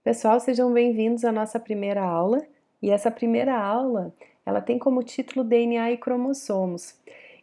Pessoal, sejam bem-vindos à nossa primeira aula. E essa primeira aula, ela tem como título DNA e cromossomos.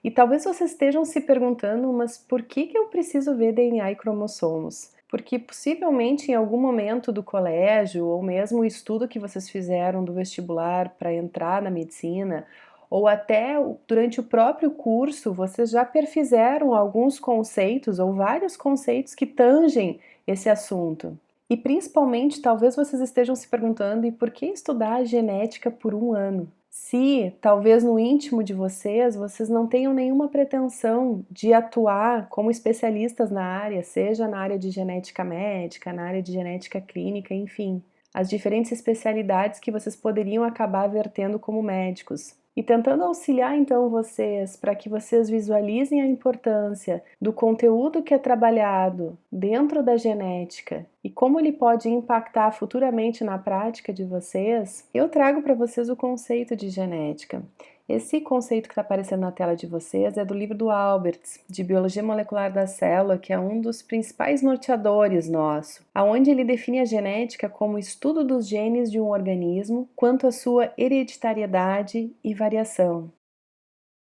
E talvez vocês estejam se perguntando, mas por que eu preciso ver DNA e cromossomos? Porque possivelmente em algum momento do colégio, ou mesmo o estudo que vocês fizeram do vestibular para entrar na medicina, ou até durante o próprio curso, vocês já perfizeram alguns conceitos ou vários conceitos que tangem esse assunto. E principalmente, talvez vocês estejam se perguntando: e por que estudar a genética por um ano? Se talvez no íntimo de vocês não tenham nenhuma pretensão de atuar como especialistas na área, seja na área de genética médica, na área de genética clínica, enfim, as diferentes especialidades que vocês poderiam acabar vertendo como médicos. E tentando auxiliar então vocês para que vocês visualizem a importância do conteúdo que é trabalhado dentro da genética e como ele pode impactar futuramente na prática de vocês, eu trago para vocês o conceito de genética. Esse conceito que está aparecendo na tela de vocês é do livro do Alberts, de Biologia Molecular da Célula, que é um dos principais norteadores nosso, aonde ele define a genética como o estudo dos genes de um organismo quanto à sua hereditariedade e variação.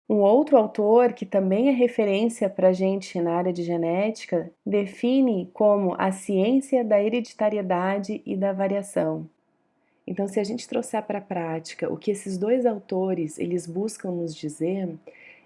Um outro autor, que também é referência para a gente na área de genética, define como a ciência da hereditariedade e da variação. Então, se a gente trouxer para a prática o que esses dois autores eles buscam nos dizer,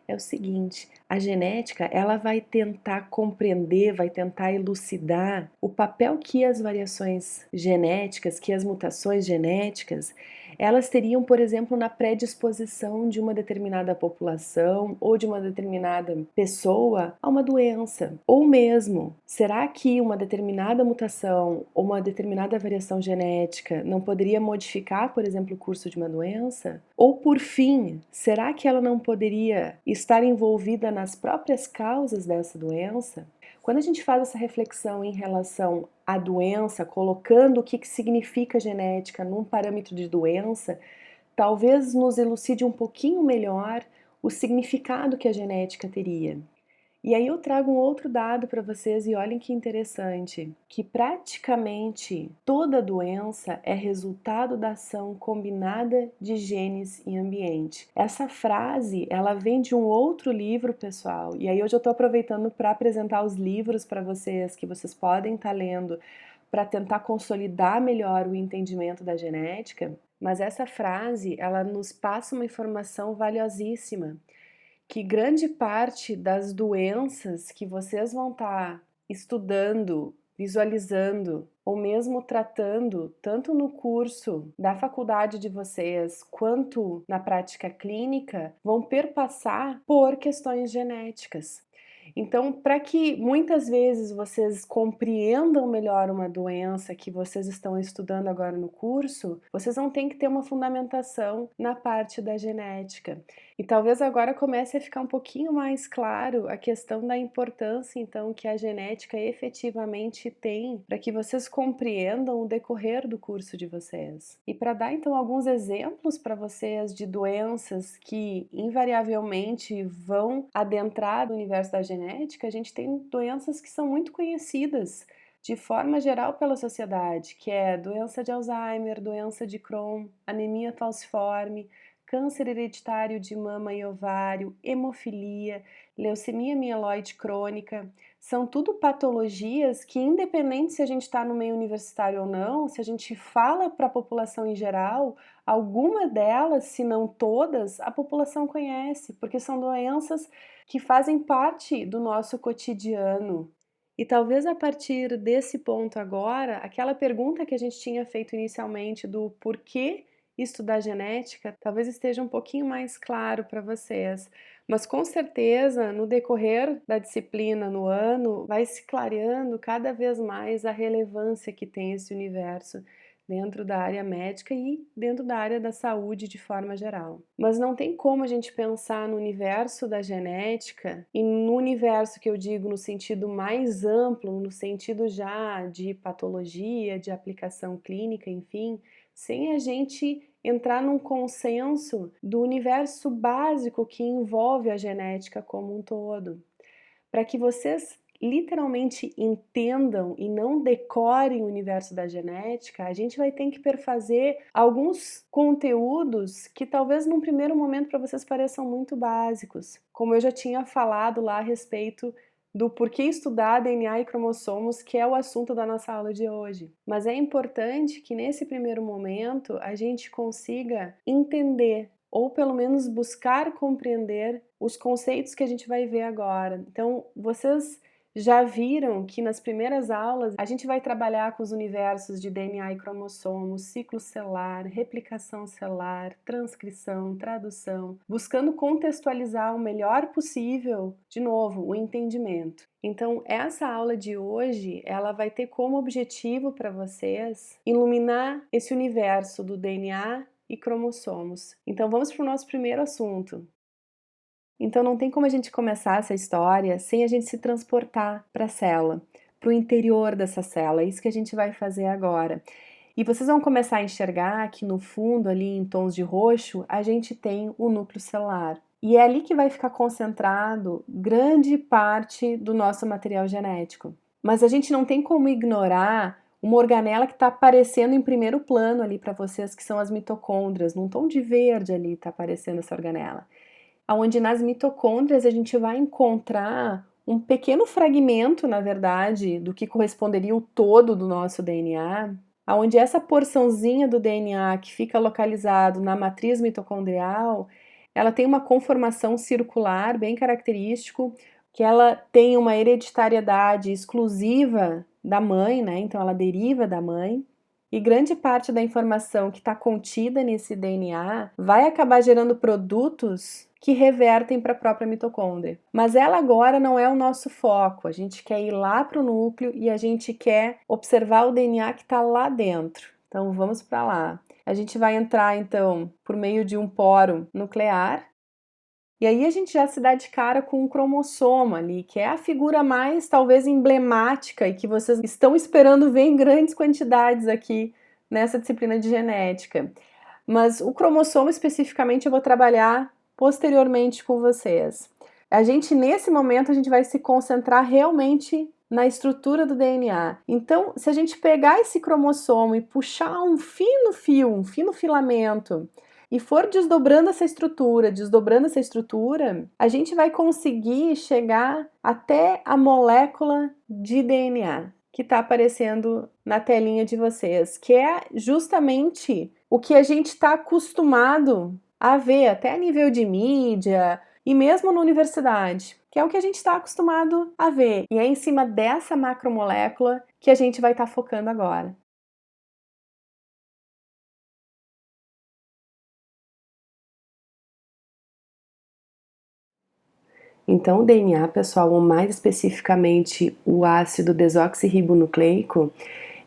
é o seguinte: a genética ela vai tentar compreender, vai tentar elucidar o papel que as variações genéticas, que as mutações genéticas, elas teriam, por exemplo, na predisposição de uma determinada população ou de uma determinada pessoa a uma doença. Ou mesmo, será que uma determinada mutação ou uma determinada variação genética não poderia modificar, por exemplo, o curso de uma doença? Ou por fim, será que ela não poderia estar envolvida nas próprias causas dessa doença? Quando a gente faz essa reflexão em relação à doença, colocando o que significa genética num parâmetro de doença, talvez nos elucide um pouquinho melhor o significado que a genética teria. E aí eu trago um outro dado para vocês e olhem que interessante, que praticamente toda doença é resultado da ação combinada de genes e ambiente. Essa frase, ela vem de um outro livro, pessoal. E aí hoje eu estou aproveitando para apresentar os livros para vocês que vocês podem estar lendo para tentar consolidar melhor o entendimento da genética. Mas essa frase, ela nos passa uma informação valiosíssima que grande parte das doenças que vocês vão estar estudando, visualizando ou mesmo tratando, tanto no curso da faculdade de vocês quanto na prática clínica, vão perpassar por questões genéticas. Então, para que muitas vezes vocês compreendam melhor uma doença que vocês estão estudando agora no curso, vocês vão ter que ter uma fundamentação na parte da genética. E talvez agora comece a ficar um pouquinho mais claro a questão da importância, então, que a genética efetivamente tem para que vocês compreendam o decorrer do curso de vocês. E para dar, então, alguns exemplos para vocês de doenças que invariavelmente vão adentrar o universo da genética, a gente tem doenças que são muito conhecidas de forma geral pela sociedade, que é doença de Alzheimer, doença de Crohn, anemia falciforme, câncer hereditário de mama e ovário, hemofilia, leucemia mieloide crônica. São tudo patologias que, independente se a gente está no meio universitário ou não, se a gente fala para a população em geral, alguma delas, se não todas, a população conhece, porque são doenças que fazem parte do nosso cotidiano. E talvez a partir desse ponto agora, aquela pergunta que a gente tinha feito inicialmente do porquê estudar genética, talvez esteja um pouquinho mais claro para vocês. Mas com certeza, no decorrer da disciplina no ano, vai se clareando cada vez mais a relevância que tem esse universo dentro da área médica e dentro da área da saúde de forma geral. Mas não tem como a gente pensar no universo da genética e no universo que eu digo no sentido mais amplo, no sentido já de patologia, de aplicação clínica, enfim, sem a gente entrar num consenso do universo básico que envolve a genética como um todo. Para que vocês literalmente entendam e não decorem o universo da genética, a gente vai ter que perfazer alguns conteúdos que talvez num primeiro momento para vocês pareçam muito básicos. Como eu já tinha falado lá a respeito do porquê estudar DNA e cromossomos, que é o assunto da nossa aula de hoje. Mas é importante que nesse primeiro momento a gente consiga entender ou pelo menos buscar compreender os conceitos que a gente vai ver agora. Então, vocês já viram que nas primeiras aulas a gente vai trabalhar com os universos de DNA e cromossomos, ciclo celular, replicação celular, transcrição, tradução, buscando contextualizar o melhor possível, de novo, o entendimento. Então, essa aula de hoje, ela vai ter como objetivo para vocês iluminar esse universo do DNA e cromossomos. Então, vamos para o nosso primeiro assunto. Então não tem como a gente começar essa história sem a gente se transportar para a célula, para o interior dessa célula. É isso que a gente vai fazer agora. E vocês vão começar a enxergar que no fundo, ali em tons de roxo, a gente tem o núcleo celular. E é ali que vai ficar concentrado grande parte do nosso material genético. Mas a gente não tem como ignorar uma organela que está aparecendo em primeiro plano ali para vocês, que são as mitocôndrias. Num tom de verde ali está aparecendo essa organela. Onde nas mitocôndrias a gente vai encontrar um pequeno fragmento, na verdade, do que corresponderia o todo do nosso DNA, onde essa porçãozinha do DNA que fica localizado na matriz mitocondrial, ela tem uma conformação circular bem característico, que ela tem uma hereditariedade exclusiva da mãe, né? Então ela deriva da mãe. E grande parte da informação que está contida nesse DNA vai acabar gerando produtos que revertem para a própria mitocôndria. Mas ela agora não é o nosso foco. A gente quer ir lá para o núcleo e a gente quer observar o DNA que está lá dentro. Então vamos para lá. A gente vai entrar então por meio de um poro nuclear. E aí a gente já se dá de cara com um cromossomo ali, que é a figura mais talvez emblemática e que vocês estão esperando ver em grandes quantidades aqui nessa disciplina de genética. Mas o cromossomo especificamente eu vou trabalhar posteriormente com vocês. Nesse momento, a gente vai se concentrar realmente na estrutura do DNA. Então, se a gente pegar esse cromossomo e puxar um fino fio, um fino filamento, e for desdobrando essa estrutura, a gente vai conseguir chegar até a molécula de DNA que está aparecendo na telinha de vocês, que é justamente o que a gente está acostumado a ver, até a nível de mídia e mesmo na universidade, que é o que a gente está acostumado a ver. E é em cima dessa macromolécula que a gente vai estar focando agora. Então, o DNA, pessoal, ou mais especificamente o ácido desoxirribonucleico,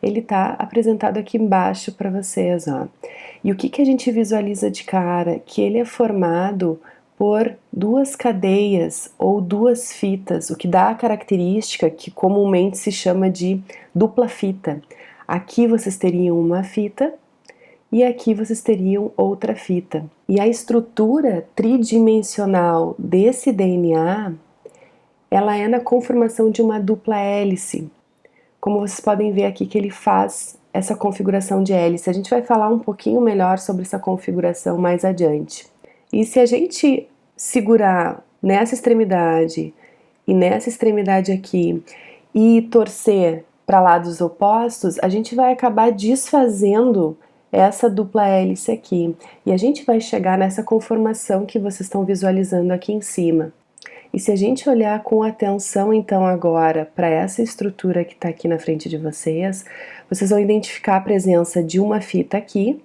ele está apresentado aqui embaixo para vocês, ó. E o que a gente visualiza de cara? Que ele é formado por duas cadeias ou duas fitas, o que dá a característica que comumente se chama de dupla fita. Aqui vocês teriam uma fita e aqui vocês teriam outra fita. E a estrutura tridimensional desse DNA, ela é na conformação de uma dupla hélice. Como vocês podem ver aqui que ele faz essa configuração de hélice. A gente vai falar um pouquinho melhor sobre essa configuração mais adiante. E se a gente segurar nessa extremidade e nessa extremidade aqui e torcer para lados opostos, a gente vai acabar desfazendo essa dupla hélice aqui. E a gente vai chegar nessa conformação que vocês estão visualizando aqui em cima. E se a gente olhar com atenção então agora para essa estrutura que está aqui na frente de vocês, vocês vão identificar a presença de uma fita aqui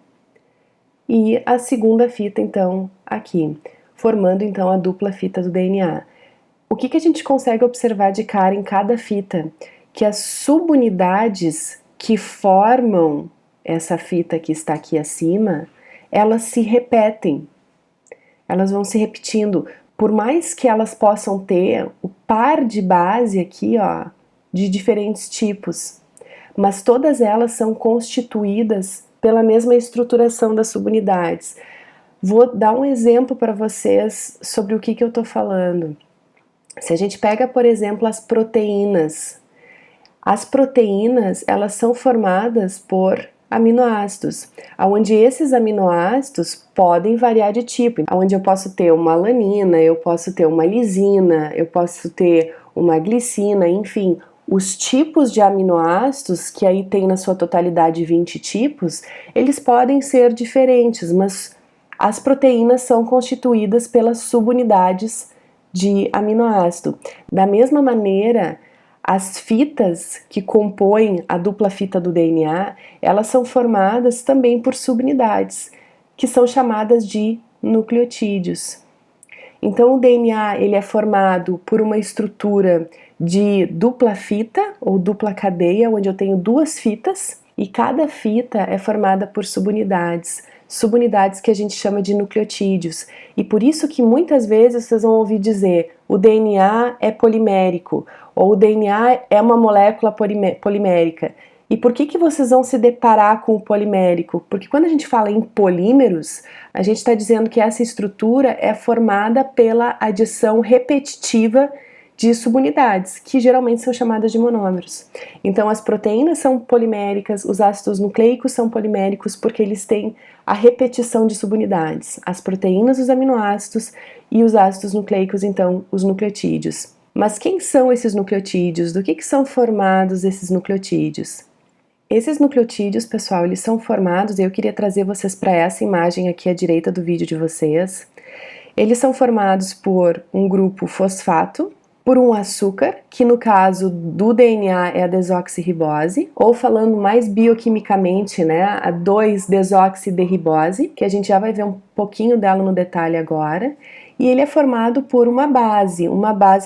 e a segunda fita então aqui, formando então a dupla fita do DNA. O que a gente consegue observar de cara em cada fita? Que as subunidades que formam essa fita que está aqui acima, elas se repetem, elas vão se repetindo. Por mais que elas possam ter o par de base aqui, ó, de diferentes tipos, mas todas elas são constituídas pela mesma estruturação das subunidades. Vou dar um exemplo para vocês sobre o que eu estou falando. Se a gente pega, por exemplo, as proteínas, elas são formadas por aminoácidos, onde esses aminoácidos podem variar de tipo, onde eu posso ter uma alanina, eu posso ter uma lisina, eu posso ter uma glicina, enfim, os tipos de aminoácidos, que aí tem na sua totalidade 20 tipos, eles podem ser diferentes, mas as proteínas são constituídas pelas subunidades de aminoácido. Da mesma maneira, as fitas que compõem a dupla fita do DNA, elas são formadas também por subunidades, que são chamadas de nucleotídeos. Então o DNA ele é formado por uma estrutura de dupla fita ou dupla cadeia, onde eu tenho duas fitas e cada fita é formada por subunidades que a gente chama de nucleotídeos. E por isso que muitas vezes vocês vão ouvir dizer o DNA é polimérico ou o DNA é uma molécula polimérica. E por que vocês vão se deparar com o polimérico? Porque quando a gente fala em polímeros, a gente está dizendo que essa estrutura é formada pela adição repetitiva de subunidades, que geralmente são chamadas de monômeros. Então as proteínas são poliméricas, os ácidos nucleicos são poliméricos porque eles têm a repetição de subunidades. As proteínas, os aminoácidos e os ácidos nucleicos, então, os nucleotídeos. Mas quem são esses nucleotídeos? Do que são formados esses nucleotídeos? Esses nucleotídeos, pessoal, eles são formados, e eu queria trazer vocês para essa imagem aqui à direita do vídeo de vocês. Eles são formados por um grupo fosfato, por um açúcar, que no caso do DNA é a desoxirribose, ou falando mais bioquimicamente, né, a 2-desoxiderribose, que a gente já vai ver um pouquinho dela no detalhe agora. E ele é formado por uma base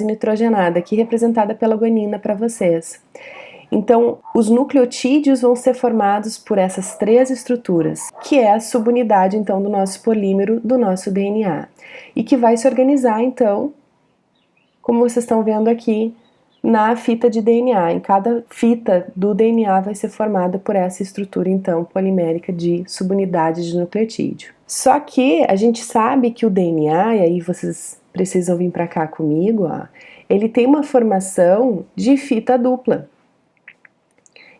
nitrogenada, aqui representada pela guanina para vocês. Então, os nucleotídeos vão ser formados por essas três estruturas, que é a subunidade, então, do nosso polímero, do nosso DNA, e que vai se organizar, então, como vocês estão vendo aqui, na fita de DNA. Em cada fita do DNA vai ser formada por essa estrutura, então, polimérica de subunidade de nucleotídeo. Só que a gente sabe que o DNA, e aí vocês precisam vir para cá comigo, ó, ele tem uma formação de fita dupla.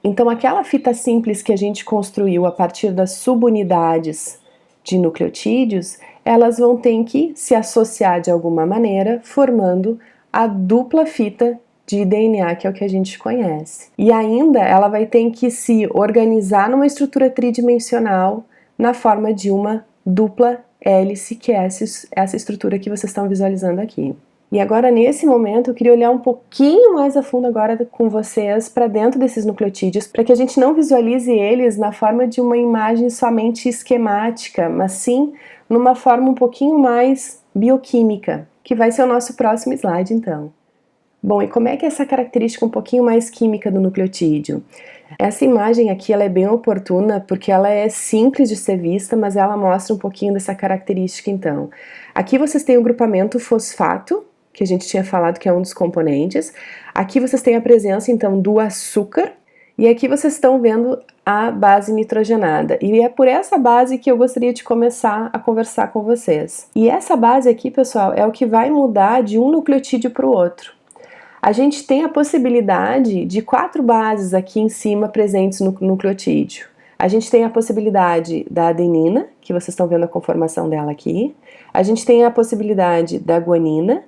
Então, aquela fita simples que a gente construiu a partir das subunidades de nucleotídeos, elas vão ter que se associar de alguma maneira, formando a dupla fita de DNA, que é o que a gente conhece. E ainda ela vai ter que se organizar numa estrutura tridimensional na forma de uma dupla hélice, que é essa estrutura que vocês estão visualizando aqui. E agora, nesse momento, eu queria olhar um pouquinho mais a fundo agora com vocês para dentro desses nucleotídeos, para que a gente não visualize eles na forma de uma imagem somente esquemática, mas sim numa forma um pouquinho mais bioquímica, que vai ser o nosso próximo slide, então. Bom, e como é que é essa característica um pouquinho mais química do nucleotídeo? Essa imagem aqui ela é bem oportuna porque ela é simples de ser vista, mas ela mostra um pouquinho dessa característica, então. Aqui vocês têm o grupamento fosfato, que a gente tinha falado que é um dos componentes. Aqui vocês têm a presença, então, do açúcar, e aqui vocês estão vendo a base nitrogenada. E é por essa base que eu gostaria de começar a conversar com vocês. E essa base aqui, pessoal, é o que vai mudar de um nucleotídeo para o outro. A gente tem a possibilidade de 4 bases aqui em cima presentes no nucleotídeo. A gente tem a possibilidade da adenina, que vocês estão vendo a conformação dela aqui. A gente tem a possibilidade da guanina,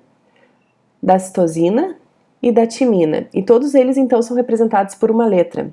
da citosina e da timina. E todos eles, então, são representados por uma letra: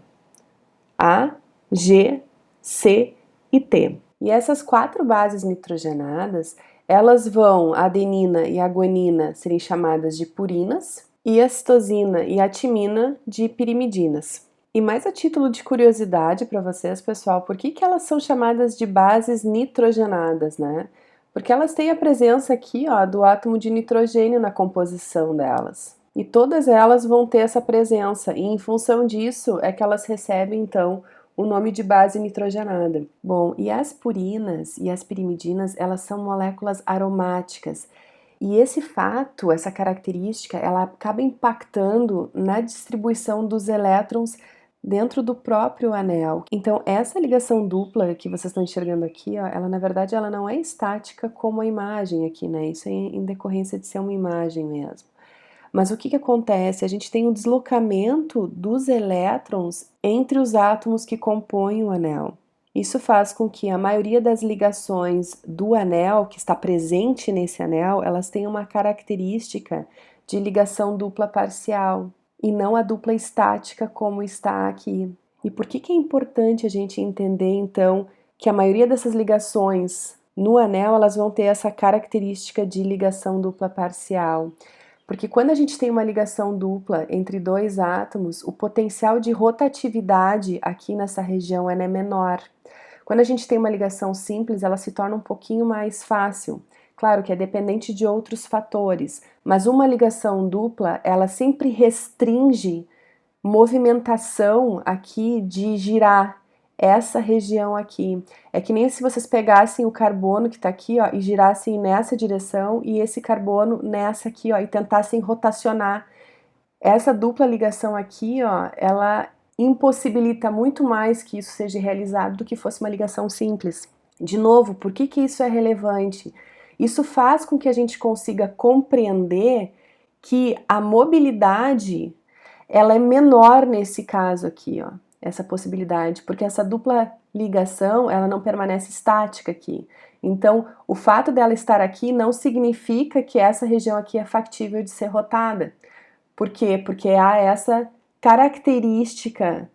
A, G, C e T. E essas 4 bases nitrogenadas, elas vão, a adenina e a guanina, serem chamadas de purinas, e a citosina e a timina de pirimidinas. E mais a título de curiosidade para vocês, pessoal, por que elas são chamadas de bases nitrogenadas, né? Porque elas têm a presença aqui, ó, do átomo de nitrogênio na composição delas. E todas elas vão ter essa presença, e em função disso é que elas recebem, então, o nome de base nitrogenada. Bom, e as purinas e as pirimidinas, elas são moléculas aromáticas. E esse fato, essa característica, ela acaba impactando na distribuição dos elétrons dentro do próprio anel. Então, essa ligação dupla que vocês estão enxergando aqui, ó, ela na verdade ela não é estática como a imagem aqui, né? Isso é em decorrência de ser uma imagem mesmo. Mas o que que acontece? A gente tem um deslocamento dos elétrons entre os átomos que compõem o anel. Isso faz com que a maioria das ligações do anel, que está presente nesse anel, elas tenham uma característica de ligação dupla parcial e não a dupla estática como está aqui. E por que que é importante a gente entender, então, que a maioria dessas ligações no anel, elas vão ter essa característica de ligação dupla parcial? Porque quando a gente tem uma ligação dupla entre dois átomos, o potencial de rotatividade aqui nessa região é menor. Quando a gente tem uma ligação simples, ela se torna um pouquinho mais fácil. Claro que é dependente de outros fatores, mas uma ligação dupla, ela sempre restringe movimentação aqui de girar essa região aqui. É que nem se vocês pegassem o carbono que está aqui, ó, e girassem nessa direção e esse carbono nessa aqui, ó, e tentassem rotacionar. Essa dupla ligação aqui, ó, ela impossibilita muito mais que isso seja realizado do que fosse uma ligação simples. De novo, por que que isso é relevante? Isso faz com que a gente consiga compreender que a mobilidade ela é menor nesse caso aqui, ó, essa possibilidade, porque essa dupla ligação, ela não permanece estática aqui. Então, o fato dela estar aqui não significa que essa região aqui é factível de ser rotada. Por quê? Porque há essa característica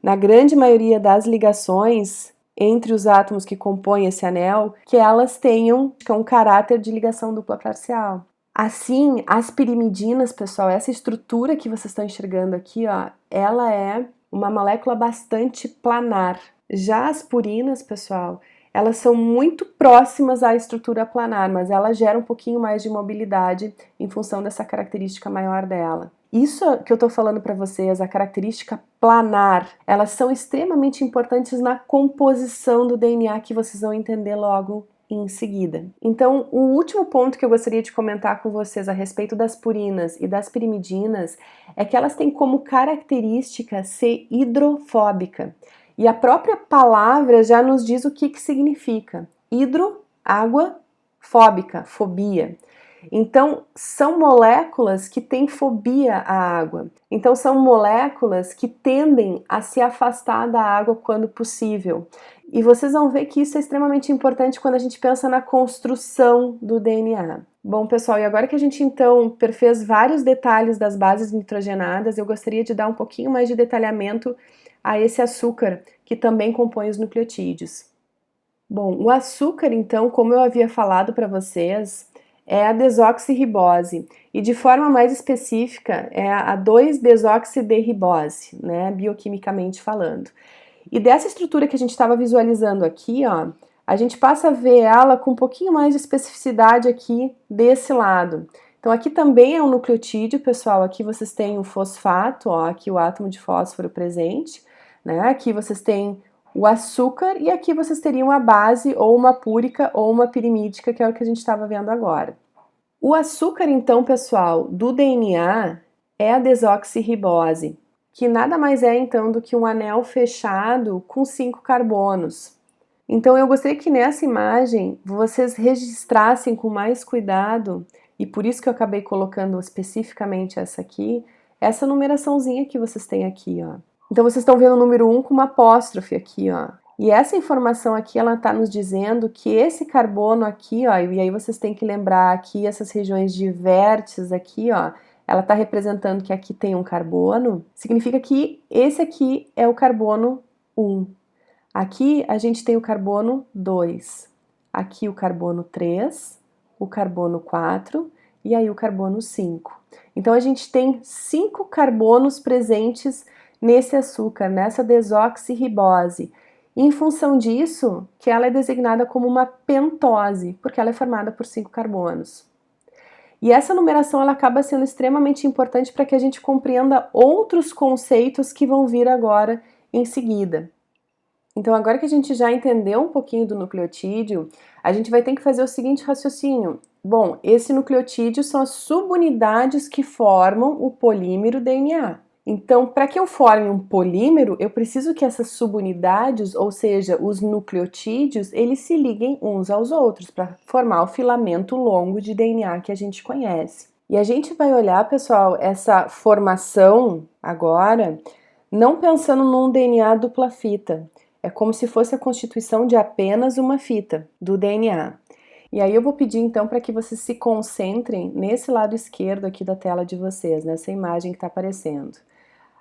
na grande maioria das ligações entre os átomos que compõem esse anel, que elas tenham um caráter de ligação dupla parcial. Assim, as pirimidinas, pessoal, essa estrutura que vocês estão enxergando aqui, ó, ela é uma molécula bastante planar. Já as purinas, pessoal, elas são muito próximas à estrutura planar, mas ela gera um pouquinho mais de mobilidade em função dessa característica maior dela. Isso que eu tô falando para vocês, a característica planar, elas são extremamente importantes na composição do DNA, que vocês vão entender logo em seguida. Então, o último ponto que eu gostaria de comentar com vocês a respeito das purinas e das pirimidinas é que elas têm como característica ser hidrofóbica. E a própria palavra já nos diz o que significa. Hidro, água, fóbica, fobia. Então, são moléculas que têm fobia à água. Então, são moléculas que tendem a se afastar da água quando possível. E vocês vão ver que isso é extremamente importante quando a gente pensa na construção do DNA. Bom, pessoal, e agora que a gente então perfez vários detalhes das bases nitrogenadas, eu gostaria de dar um pouquinho mais de detalhamento a esse açúcar que também compõe os nucleotídeos. Bom, o açúcar, então, como eu havia falado para vocês, é a desoxirribose, e de forma mais específica é a 2-desoxiderribose, né, bioquimicamente falando. E dessa estrutura que a gente estava visualizando aqui, ó, a gente passa a ver ela com um pouquinho mais de especificidade aqui desse lado. Então aqui também é um nucleotídeo, pessoal, aqui vocês têm o fosfato, ó, aqui o átomo de fósforo presente, né, aqui vocês têm o açúcar e aqui vocês teriam a base ou uma púrica ou uma pirimídica, que é o que a gente estava vendo agora. O açúcar, então, pessoal, do DNA é a desoxirribose, que nada mais é, então, do que um anel fechado com 5 carbonos. Então, eu gostaria que nessa imagem vocês registrassem com mais cuidado, e por isso que eu acabei colocando especificamente essa aqui, essa numeraçãozinha que vocês têm aqui, ó. Então, vocês estão vendo o número 1 com uma apóstrofe aqui, ó. E essa informação aqui, ela está nos dizendo que esse carbono aqui, ó, e aí vocês têm que lembrar aqui essas regiões de vértices aqui, ó, ela está representando que aqui tem um carbono, significa que esse aqui é o carbono 1. Aqui a gente tem o carbono 2, aqui o carbono 3, o carbono 4 e aí o carbono 5. Então a gente tem 5 carbonos presentes nesse açúcar, nessa desoxirribose. E em função disso, que ela é designada como uma pentose, porque ela é formada por 5 carbonos. E essa numeração ela acaba sendo extremamente importante para que a gente compreenda outros conceitos que vão vir agora em seguida. Então, agora que a gente já entendeu um pouquinho do nucleotídeo, a gente vai ter que fazer o seguinte raciocínio. Bom, esse nucleotídeo são as subunidades que formam o polímero DNA. Então, para que eu forme um polímero, eu preciso que essas subunidades, ou seja, os nucleotídeos, eles se liguem uns aos outros para formar o filamento longo de DNA que a gente conhece. E a gente vai olhar, pessoal, essa formação agora, não pensando num DNA dupla fita. É como se fosse a constituição de apenas uma fita do DNA. E aí eu vou pedir então para que vocês se concentrem nesse lado esquerdo aqui da tela de vocês, nessa imagem que está aparecendo.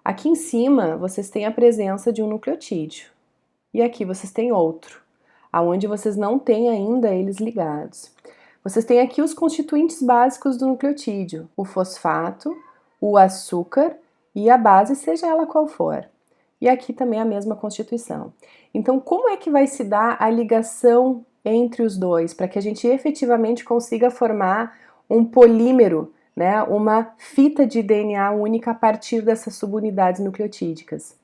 Aqui em cima vocês têm a presença de um nucleotídeo. E aqui vocês têm outro, aonde vocês não têm ainda eles ligados. Vocês têm aqui os constituintes básicos do nucleotídeo, o fosfato, o açúcar e a base, seja ela qual for. E aqui também a mesma constituição. Então, como é que vai se dar a ligação entre os dois, para que a gente efetivamente consiga formar um polímero, né, uma fita de DNA única a partir dessas subunidades nucleotídicas?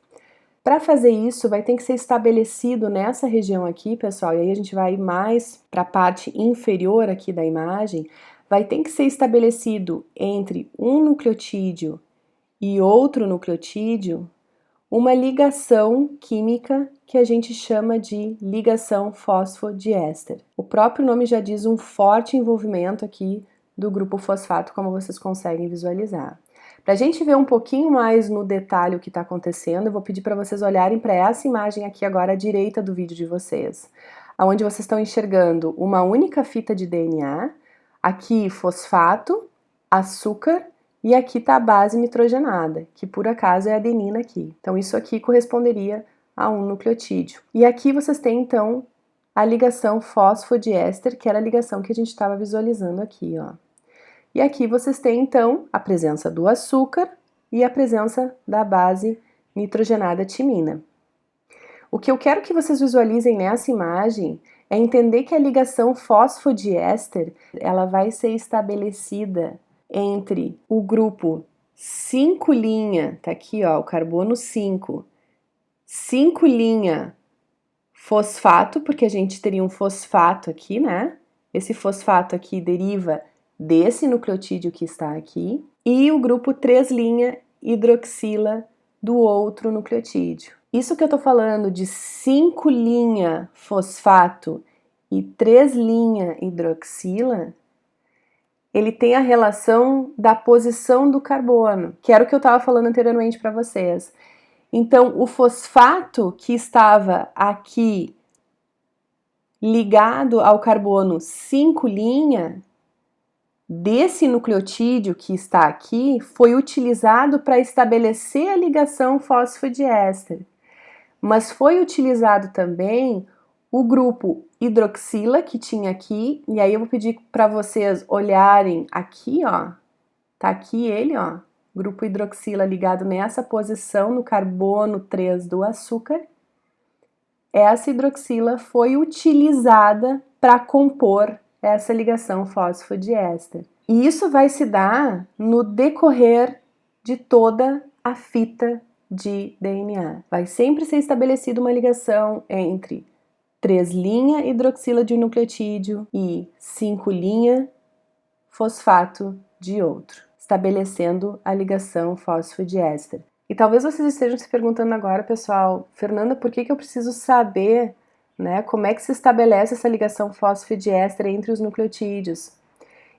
Para fazer isso, vai ter que ser estabelecido nessa região aqui, pessoal, e aí a gente vai mais para a parte inferior aqui da imagem, vai ter que ser estabelecido entre um nucleotídeo e outro nucleotídeo uma ligação química que a gente chama de ligação fosfodiéster. O próprio nome já diz um forte envolvimento aqui do grupo fosfato, como vocês conseguem visualizar. Para a gente ver um pouquinho mais no detalhe o que está acontecendo, eu vou pedir para vocês olharem para essa imagem aqui agora à direita do vídeo de vocês, onde vocês estão enxergando uma única fita de DNA, aqui fosfato, açúcar, e aqui está a base nitrogenada, que por acaso é a adenina aqui. Então isso aqui corresponderia a um nucleotídeo. E aqui vocês têm então a ligação fosfodiéster, que era a ligação que a gente estava visualizando aqui, ó. E aqui vocês têm, então, a presença do açúcar e a presença da base nitrogenada timina. O que eu quero que vocês visualizem nessa imagem é entender que a ligação fosfodiéster, ela vai ser estabelecida entre o grupo 5' tá aqui, ó, o carbono 5 fosfato, porque a gente teria um fosfato aqui, né? Esse fosfato aqui deriva desse nucleotídeo que está aqui, e o grupo 3' hidroxila do outro nucleotídeo. Isso que eu tô falando de 5' fosfato e 3' hidroxila, ele tem a relação da posição do carbono, que era o que eu estava falando anteriormente para vocês. Então, o fosfato que estava aqui ligado ao carbono 5' desse nucleotídeo que está aqui foi utilizado para estabelecer a ligação fosfodiéster, mas foi utilizado também o grupo hidroxila que tinha aqui, e aí eu vou pedir para vocês olharem aqui, ó, tá aqui ele, ó, grupo hidroxila ligado nessa posição no carbono 3 do açúcar. Essa hidroxila foi utilizada para compor essa ligação fosfodiéster. E isso vai se dar no decorrer de toda a fita de DNA. Vai sempre ser estabelecida uma ligação entre 3' hidroxila de um nucleotídeo e 5' fosfato de outro, estabelecendo a ligação fosfodiéster. E talvez vocês estejam se perguntando agora, pessoal, Fernanda, por que eu preciso saber, né, como é que se estabelece essa ligação fosfodiéster entre os nucleotídeos?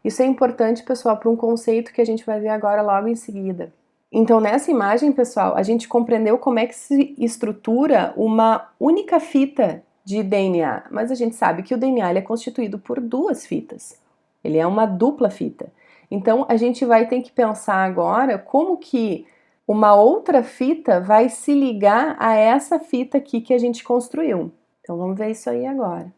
Isso é importante, pessoal, para um conceito que a gente vai ver agora logo em seguida. Então, nessa imagem, pessoal, a gente compreendeu como é que se estrutura uma única fita de DNA, mas a gente sabe que o DNA ele é constituído por duas fitas. Ele é uma dupla fita. Então, a gente vai ter que pensar agora como que uma outra fita vai se ligar a essa fita aqui que a gente construiu. Então, vamos ver isso aí agora.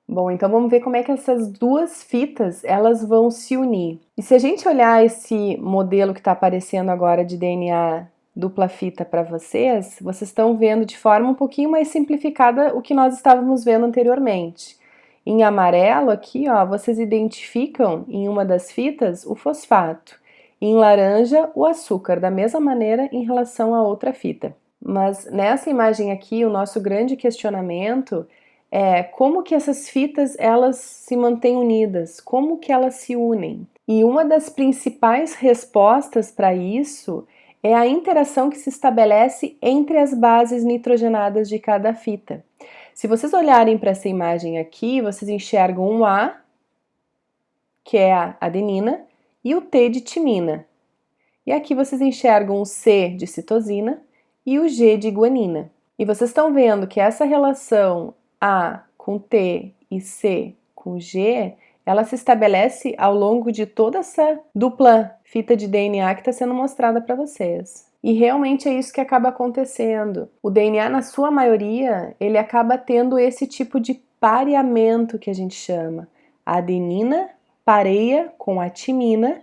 Bom, então vamos ver como é que essas duas fitas elas vão se unir. E se a gente olhar esse modelo que está aparecendo agora de DNA dupla fita para vocês, vocês estão vendo de forma um pouquinho mais simplificada o que nós estávamos vendo anteriormente. Em amarelo aqui, ó, vocês identificam em uma das fitas o fosfato. Em laranja, o açúcar, da mesma maneira em relação à outra fita. Mas nessa imagem aqui, o nosso grande questionamento é como que essas fitas elas se mantêm unidas, como que elas se unem. E uma das principais respostas para isso é a interação que se estabelece entre as bases nitrogenadas de cada fita. Se vocês olharem para essa imagem aqui, vocês enxergam um A, que é a adenina, e o T de timina. E aqui vocês enxergam o C de citosina e o G de guanina. E vocês estão vendo que essa relação A com T e C com G, ela se estabelece ao longo de toda essa dupla fita de DNA que está sendo mostrada para vocês. E realmente é isso que acaba acontecendo. O DNA, na sua maioria, ele acaba tendo esse tipo de pareamento que a gente chama. A adenina pareia com a timina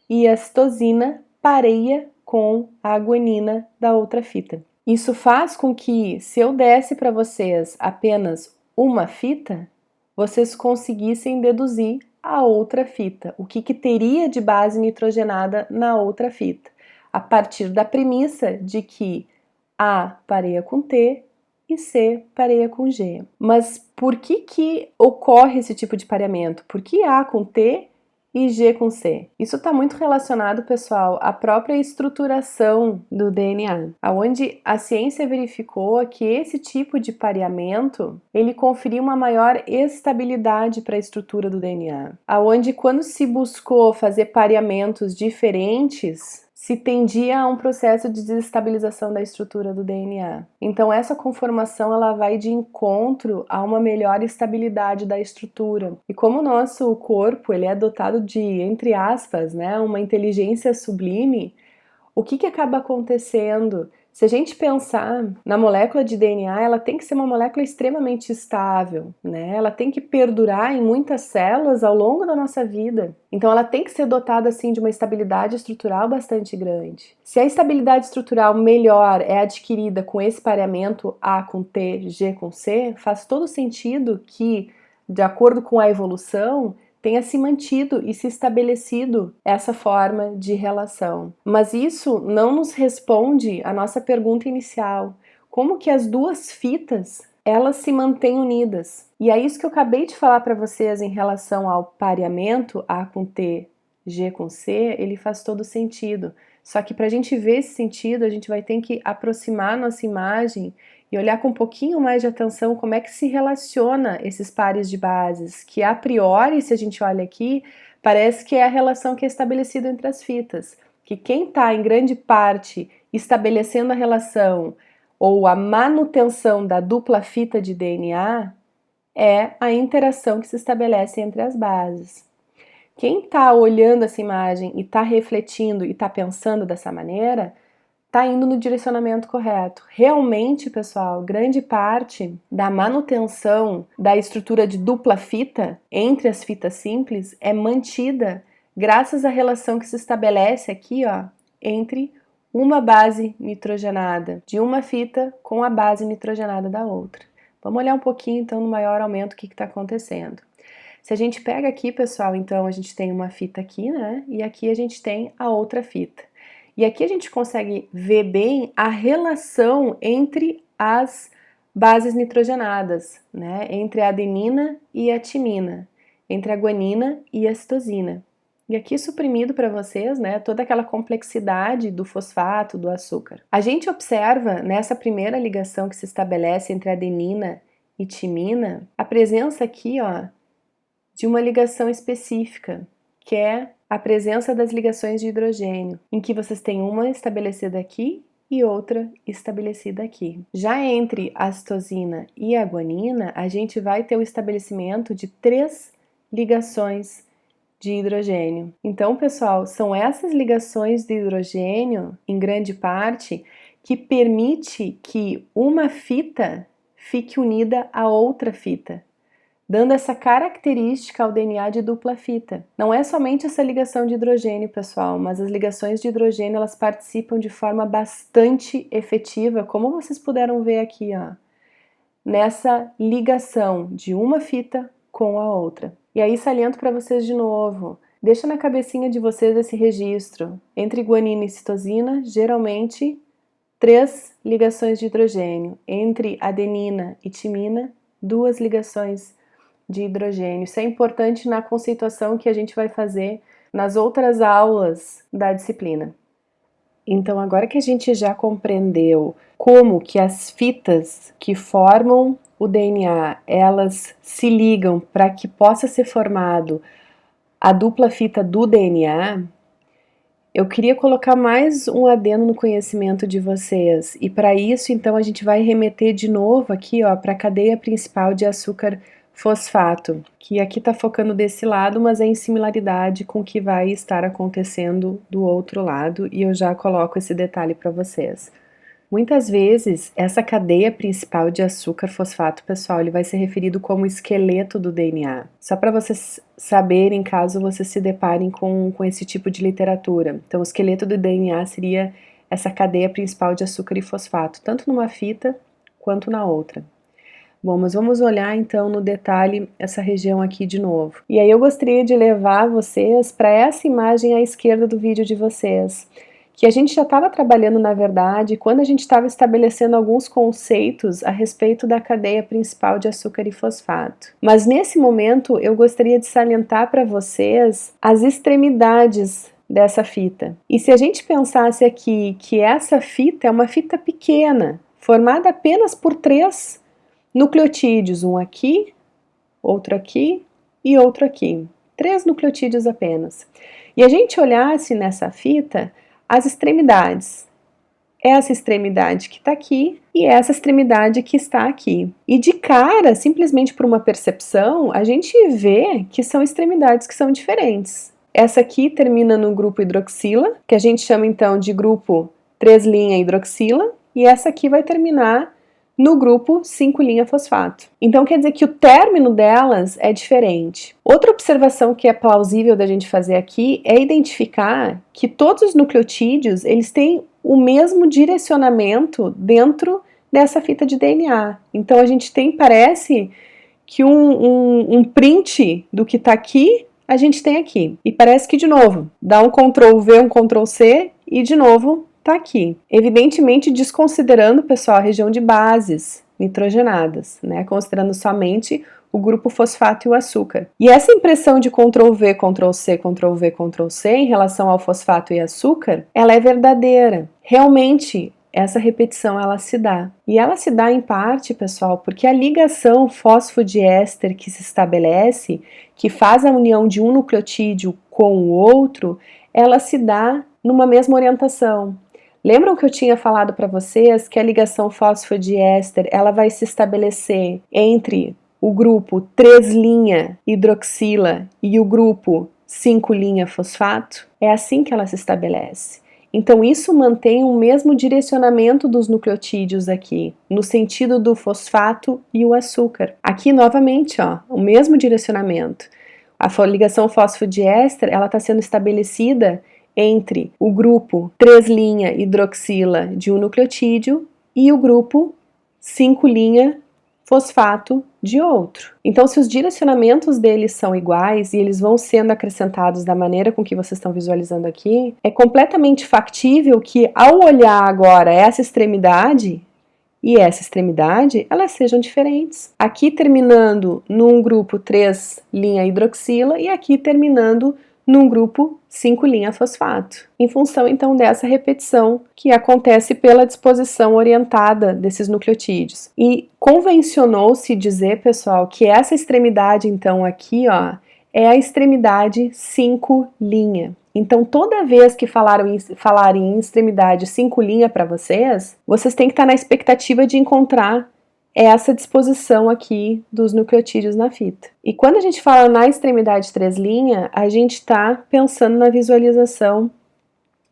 e a citosina pareia com a guanina da outra fita. Isso faz com que, se eu desse para vocês apenas uma fita, vocês conseguissem deduzir a outra fita, o que teria de base nitrogenada na outra fita, a partir da premissa de que A pareia com T e C pareia com G. Mas por que ocorre esse tipo de pareamento? Por que A com T e G com C? Isso está muito relacionado, pessoal, à própria estruturação do DNA, onde a ciência verificou que esse tipo de pareamento ele conferia uma maior estabilidade para a estrutura do DNA, onde quando se buscou fazer pareamentos diferentes, se tendia a um processo de desestabilização da estrutura do DNA. Então essa conformação ela vai de encontro a uma melhor estabilidade da estrutura. E como o nosso corpo ele é dotado de, entre aspas, né, uma inteligência sublime, o que acaba acontecendo? Se a gente pensar na molécula de DNA, ela tem que ser uma molécula extremamente estável, né? Ela tem que perdurar em muitas células ao longo da nossa vida. Então ela tem que ser dotada assim de uma estabilidade estrutural bastante grande. Se a estabilidade estrutural melhor é adquirida com esse pareamento A com T, G com C, faz todo sentido que, de acordo com a evolução, tenha se mantido e se estabelecido essa forma de relação. Mas isso não nos responde à nossa pergunta inicial. Como que as duas fitas, elas se mantêm unidas? E é isso que eu acabei de falar para vocês em relação ao pareamento A com T, G com C, ele faz todo sentido. Só que para a gente ver esse sentido, a gente vai ter que aproximar nossa imagem e olhar com um pouquinho mais de atenção como é que se relaciona esses pares de bases, que a priori, se a gente olha aqui, parece que é a relação que é estabelecida entre as fitas, que quem está em grande parte estabelecendo a relação ou a manutenção da dupla fita de DNA é a interação que se estabelece entre as bases. Quem está olhando essa imagem e está refletindo e está pensando dessa maneira, está indo no direcionamento correto. Realmente, pessoal, grande parte da manutenção da estrutura de dupla fita entre as fitas simples é mantida graças à relação que se estabelece aqui, ó, entre uma base nitrogenada de uma fita com a base nitrogenada da outra. Vamos olhar um pouquinho, então, no maior aumento, o que está acontecendo. Se a gente pega aqui, pessoal, então a gente tem uma fita aqui, né? E aqui a gente tem a outra fita. E aqui a gente consegue ver bem a relação entre as bases nitrogenadas, né? Entre a adenina e a timina, entre a guanina e a citosina. E aqui suprimido para vocês, né, toda aquela complexidade do fosfato, do açúcar. A gente observa nessa primeira ligação que se estabelece entre a adenina e timina, a presença aqui, ó, de uma ligação específica, que é a presença das ligações de hidrogênio, em que vocês têm uma estabelecida aqui e outra estabelecida aqui. Já entre a citosina e a guanina, a gente vai ter o estabelecimento de 3 ligações de hidrogênio. Então, pessoal, são essas ligações de hidrogênio, em grande parte, que permite que uma fita fique unida a outra fita, dando essa característica ao DNA de dupla fita. Não é somente essa ligação de hidrogênio, pessoal, mas as ligações de hidrogênio elas participam de forma bastante efetiva, como vocês puderam ver aqui, ó, nessa ligação de uma fita com a outra. E aí saliento para vocês de novo, deixa na cabecinha de vocês esse registro. Entre guanina e citosina, geralmente 3 ligações de hidrogênio. Entre adenina e timina, 2 ligações de hidrogênio. Isso é importante na conceituação que a gente vai fazer nas outras aulas da disciplina. Então, agora que a gente já compreendeu como que as fitas que formam o DNA, elas se ligam para que possa ser formado a dupla fita do DNA, eu queria colocar mais um adendo no conhecimento de vocês, e para isso, então, a gente vai remeter de novo aqui, ó, para a cadeia principal de açúcar fosfato, que aqui está focando desse lado, mas é em similaridade com o que vai estar acontecendo do outro lado, e eu já coloco esse detalhe para vocês. Muitas vezes, essa cadeia principal de açúcar fosfato, pessoal, ele vai ser referido como esqueleto do DNA. Só para vocês saberem, caso vocês se deparem com esse tipo de literatura. Então, o esqueleto do DNA seria essa cadeia principal de açúcar e fosfato, tanto numa fita quanto na outra. Bom, mas vamos olhar então no detalhe essa região aqui de novo. E aí eu gostaria de levar vocês para essa imagem à esquerda do vídeo de vocês, que a gente já estava trabalhando, na verdade, quando a gente estava estabelecendo alguns conceitos a respeito da cadeia principal de açúcar e fosfato. Mas nesse momento eu gostaria de salientar para vocês as extremidades dessa fita. E se a gente pensasse aqui que essa fita é uma fita pequena, formada apenas por 3 nucleotídeos, um aqui, outro aqui e outro aqui. 3 nucleotídeos apenas. E a gente olhasse nessa fita as extremidades. Essa extremidade que está aqui e essa extremidade que está aqui. E de cara, simplesmente por uma percepção, a gente vê que são extremidades que são diferentes. Essa aqui termina no grupo hidroxila, que a gente chama então de grupo 3' hidroxila, e essa aqui vai terminar no grupo 5' fosfato. Então quer dizer que o término delas é diferente. Outra observação que é plausível da gente fazer aqui é identificar que todos os nucleotídeos eles têm o mesmo direcionamento dentro dessa fita de DNA. Então a gente tem, parece que um print do que está aqui, a gente tem aqui. E parece que, de novo, dá um Ctrl V, um Ctrl C e, de novo, tá aqui. Evidentemente desconsiderando, pessoal, a região de bases nitrogenadas, né? Considerando somente o grupo fosfato e o açúcar. E essa impressão de Ctrl V, Ctrl C, Ctrl V, Ctrl C em relação ao fosfato e açúcar, ela é verdadeira. Realmente, essa repetição ela se dá. E ela se dá em parte, pessoal, porque a ligação fosfodiéster que se estabelece, que faz a união de um nucleotídeo com o outro, ela se dá numa mesma orientação. Lembram que eu tinha falado para vocês que a ligação fosfodiéster ela vai se estabelecer entre o grupo 3' hidroxila e o grupo 5' fosfato? É assim que ela se estabelece. Então isso mantém o mesmo direcionamento dos nucleotídeos aqui, no sentido do fosfato e o açúcar. Aqui novamente, ó, o mesmo direcionamento. A ligação fosfodiéster ela está sendo estabelecida entre o grupo 3' hidroxila de um nucleotídeo e o grupo 5' fosfato de outro. Então, se os direcionamentos deles são iguais e eles vão sendo acrescentados da maneira com que vocês estão visualizando aqui, é completamente factível que, ao olhar agora essa extremidade e essa extremidade, elas sejam diferentes. Aqui terminando num grupo 3' hidroxila e aqui terminando num grupo 5' fosfato, em função então dessa repetição que acontece pela disposição orientada desses nucleotídeos. E convencionou-se dizer, pessoal, que essa extremidade então aqui, ó, é a extremidade 5'. Então toda vez que falarem em extremidade 5' para vocês, vocês têm que estar na expectativa de encontrar essa disposição aqui dos nucleotídeos na fita. E quando a gente fala na extremidade 3', a gente está pensando na visualização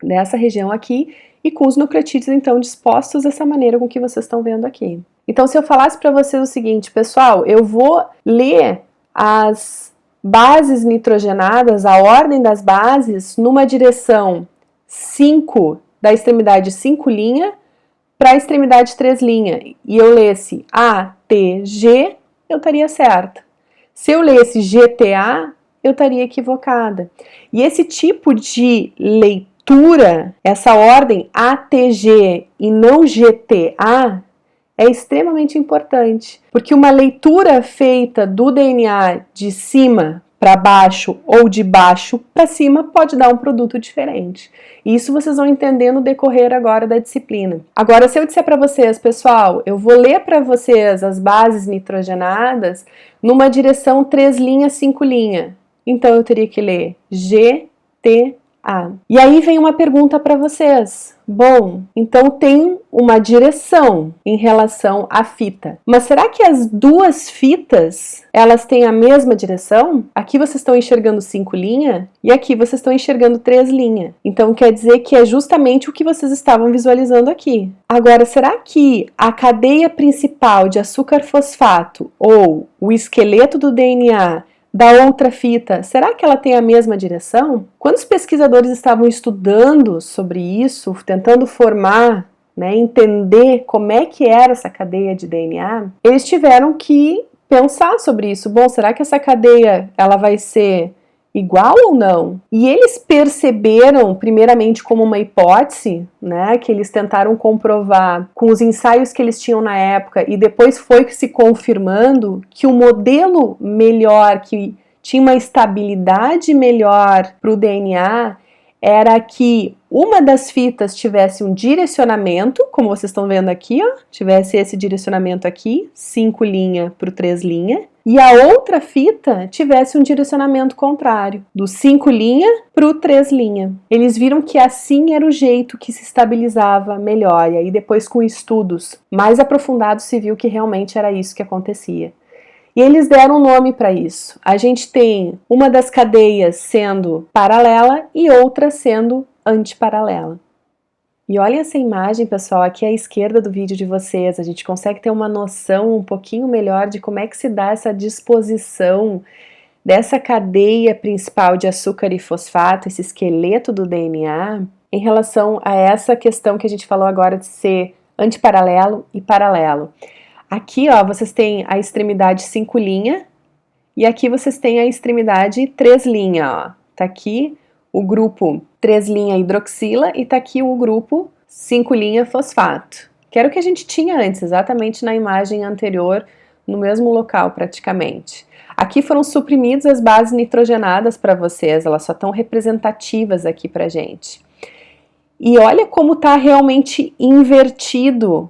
dessa região aqui e com os nucleotídeos então dispostos dessa maneira com que vocês estão vendo aqui. Então se eu falasse para vocês o seguinte, pessoal, eu vou ler as bases nitrogenadas, a ordem das bases, numa direção 5 da extremidade 5' para a extremidade 3', e eu lesse A, T, G, eu estaria certa. Se eu lesse GTA, eu estaria equivocada. E esse tipo de leitura, essa ordem ATG e não GTA, é extremamente importante, porque uma leitura feita do DNA de cima para baixo ou de baixo para cima pode dar um produto diferente. Isso vocês vão entender no decorrer agora da disciplina. Agora, se eu disser para vocês, pessoal, eu vou ler para vocês as bases nitrogenadas numa direção 3', 5', então eu teria que ler GTA. E aí vem uma pergunta para vocês. Bom, então tem uma direção em relação à fita. Mas será que as duas fitas, elas têm a mesma direção? Aqui vocês estão enxergando 5 linhas e aqui vocês estão enxergando 3 linhas. Então quer dizer que é justamente o que vocês estavam visualizando aqui. Agora, será que a cadeia principal de açúcar fosfato ou o esqueleto do DNA da outra fita, será que ela tem a mesma direção? Quando os pesquisadores estavam estudando sobre isso, tentando formar, entender como é que era essa cadeia de DNA, eles tiveram que pensar sobre isso. Bom, será que essa cadeia ela vai ser igual ou não? E eles perceberam, primeiramente como uma hipótese, que eles tentaram comprovar com os ensaios que eles tinham na época, e depois foi se confirmando que o modelo melhor, que tinha uma estabilidade melhor para o DNA, era que uma das fitas tivesse um direcionamento, como vocês estão vendo aqui, tivesse esse direcionamento aqui, 5 linhas para o 3 linhas, e a outra fita tivesse um direcionamento contrário, do 5 linhas para o 3 linhas. Eles viram que assim era o jeito que se estabilizava melhor, e aí depois com estudos mais aprofundados se viu que realmente era isso que acontecia. E eles deram um nome para isso. A gente tem uma das cadeias sendo paralela e outra sendo antiparalela. E olhem essa imagem, pessoal, aqui à esquerda do vídeo de vocês. A gente consegue ter uma noção um pouquinho melhor de como é que se dá essa disposição dessa cadeia principal de açúcar e fosfato, esse esqueleto do DNA, em relação a essa questão que a gente falou agora de ser antiparalelo e paralelo. Aqui, vocês têm a extremidade 5 linha e aqui vocês têm a extremidade 3 linha, Tá aqui o grupo 3 linha hidroxila e tá aqui o grupo 5 linha fosfato, que era o que a gente tinha antes, exatamente na imagem anterior, no mesmo local praticamente. Aqui foram suprimidas as bases nitrogenadas para vocês, elas só estão representativas aqui pra gente. E olha como tá realmente invertido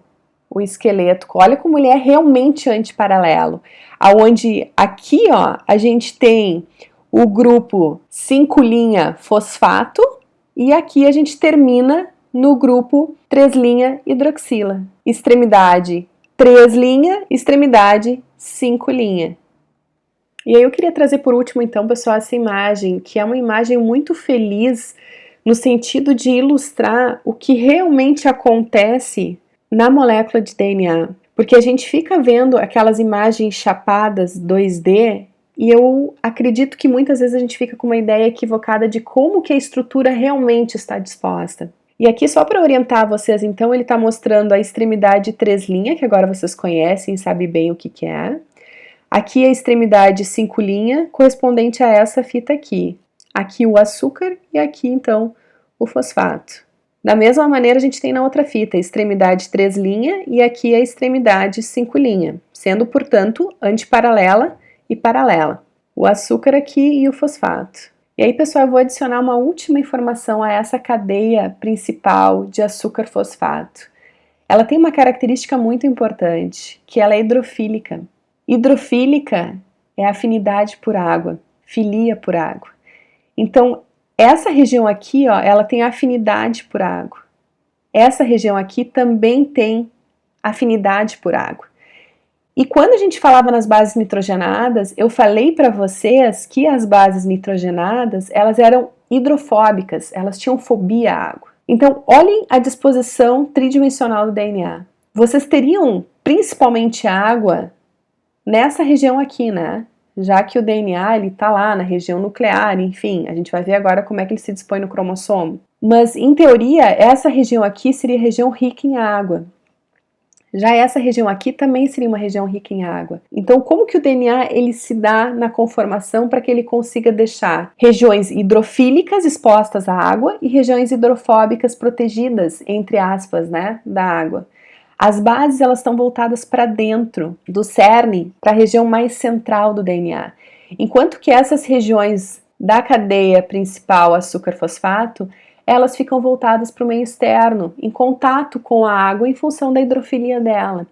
o esqueleto, olha como ele é realmente antiparalelo, aonde aqui, a gente tem o grupo 5 linha fosfato e aqui a gente termina no grupo 3 linha hidroxila. Extremidade 3 linha, extremidade 5 linha. E aí eu queria trazer por último então, pessoal, essa imagem, que é uma imagem muito feliz no sentido de ilustrar o que realmente acontece na molécula de DNA, porque a gente fica vendo aquelas imagens chapadas 2D e eu acredito que muitas vezes a gente fica com uma ideia equivocada de como que a estrutura realmente está disposta. E aqui só para orientar vocês, então, ele está mostrando a extremidade 3 linha, que agora vocês conhecem e sabem bem o que é. Aqui a extremidade 5 linha, correspondente a essa fita aqui. Aqui o açúcar e aqui então o fosfato. Da mesma maneira, a gente tem na outra fita a extremidade 3 linha e aqui a extremidade 5 linha, sendo, portanto, antiparalela e paralela. O açúcar aqui e o fosfato. E aí, pessoal, eu vou adicionar uma última informação a essa cadeia principal de açúcar-fosfato. Ela tem uma característica muito importante, que ela é hidrofílica. Hidrofílica é afinidade por água, filia por água. Então, essa região aqui, ela tem afinidade por água. Essa região aqui também tem afinidade por água. E quando a gente falava nas bases nitrogenadas, eu falei para vocês que as bases nitrogenadas, elas eram hidrofóbicas, elas tinham fobia à água. Então, olhem a disposição tridimensional do DNA. Vocês teriam principalmente água nessa região aqui, Já que o DNA ele tá lá na região nuclear, enfim, a gente vai ver agora como é que ele se dispõe no cromossomo. Mas, em teoria, essa região aqui seria a região rica em água. Já essa região aqui também seria uma região rica em água. Então, como que o DNA ele se dá na conformação para que ele consiga deixar regiões hidrofílicas expostas à água e regiões hidrofóbicas protegidas, entre aspas, da água? As bases elas estão voltadas para dentro do cerne, para a região mais central do DNA. Enquanto que essas regiões da cadeia principal açúcar-fosfato, elas ficam voltadas para o meio externo, em contato com a água em função da hidrofilia dela.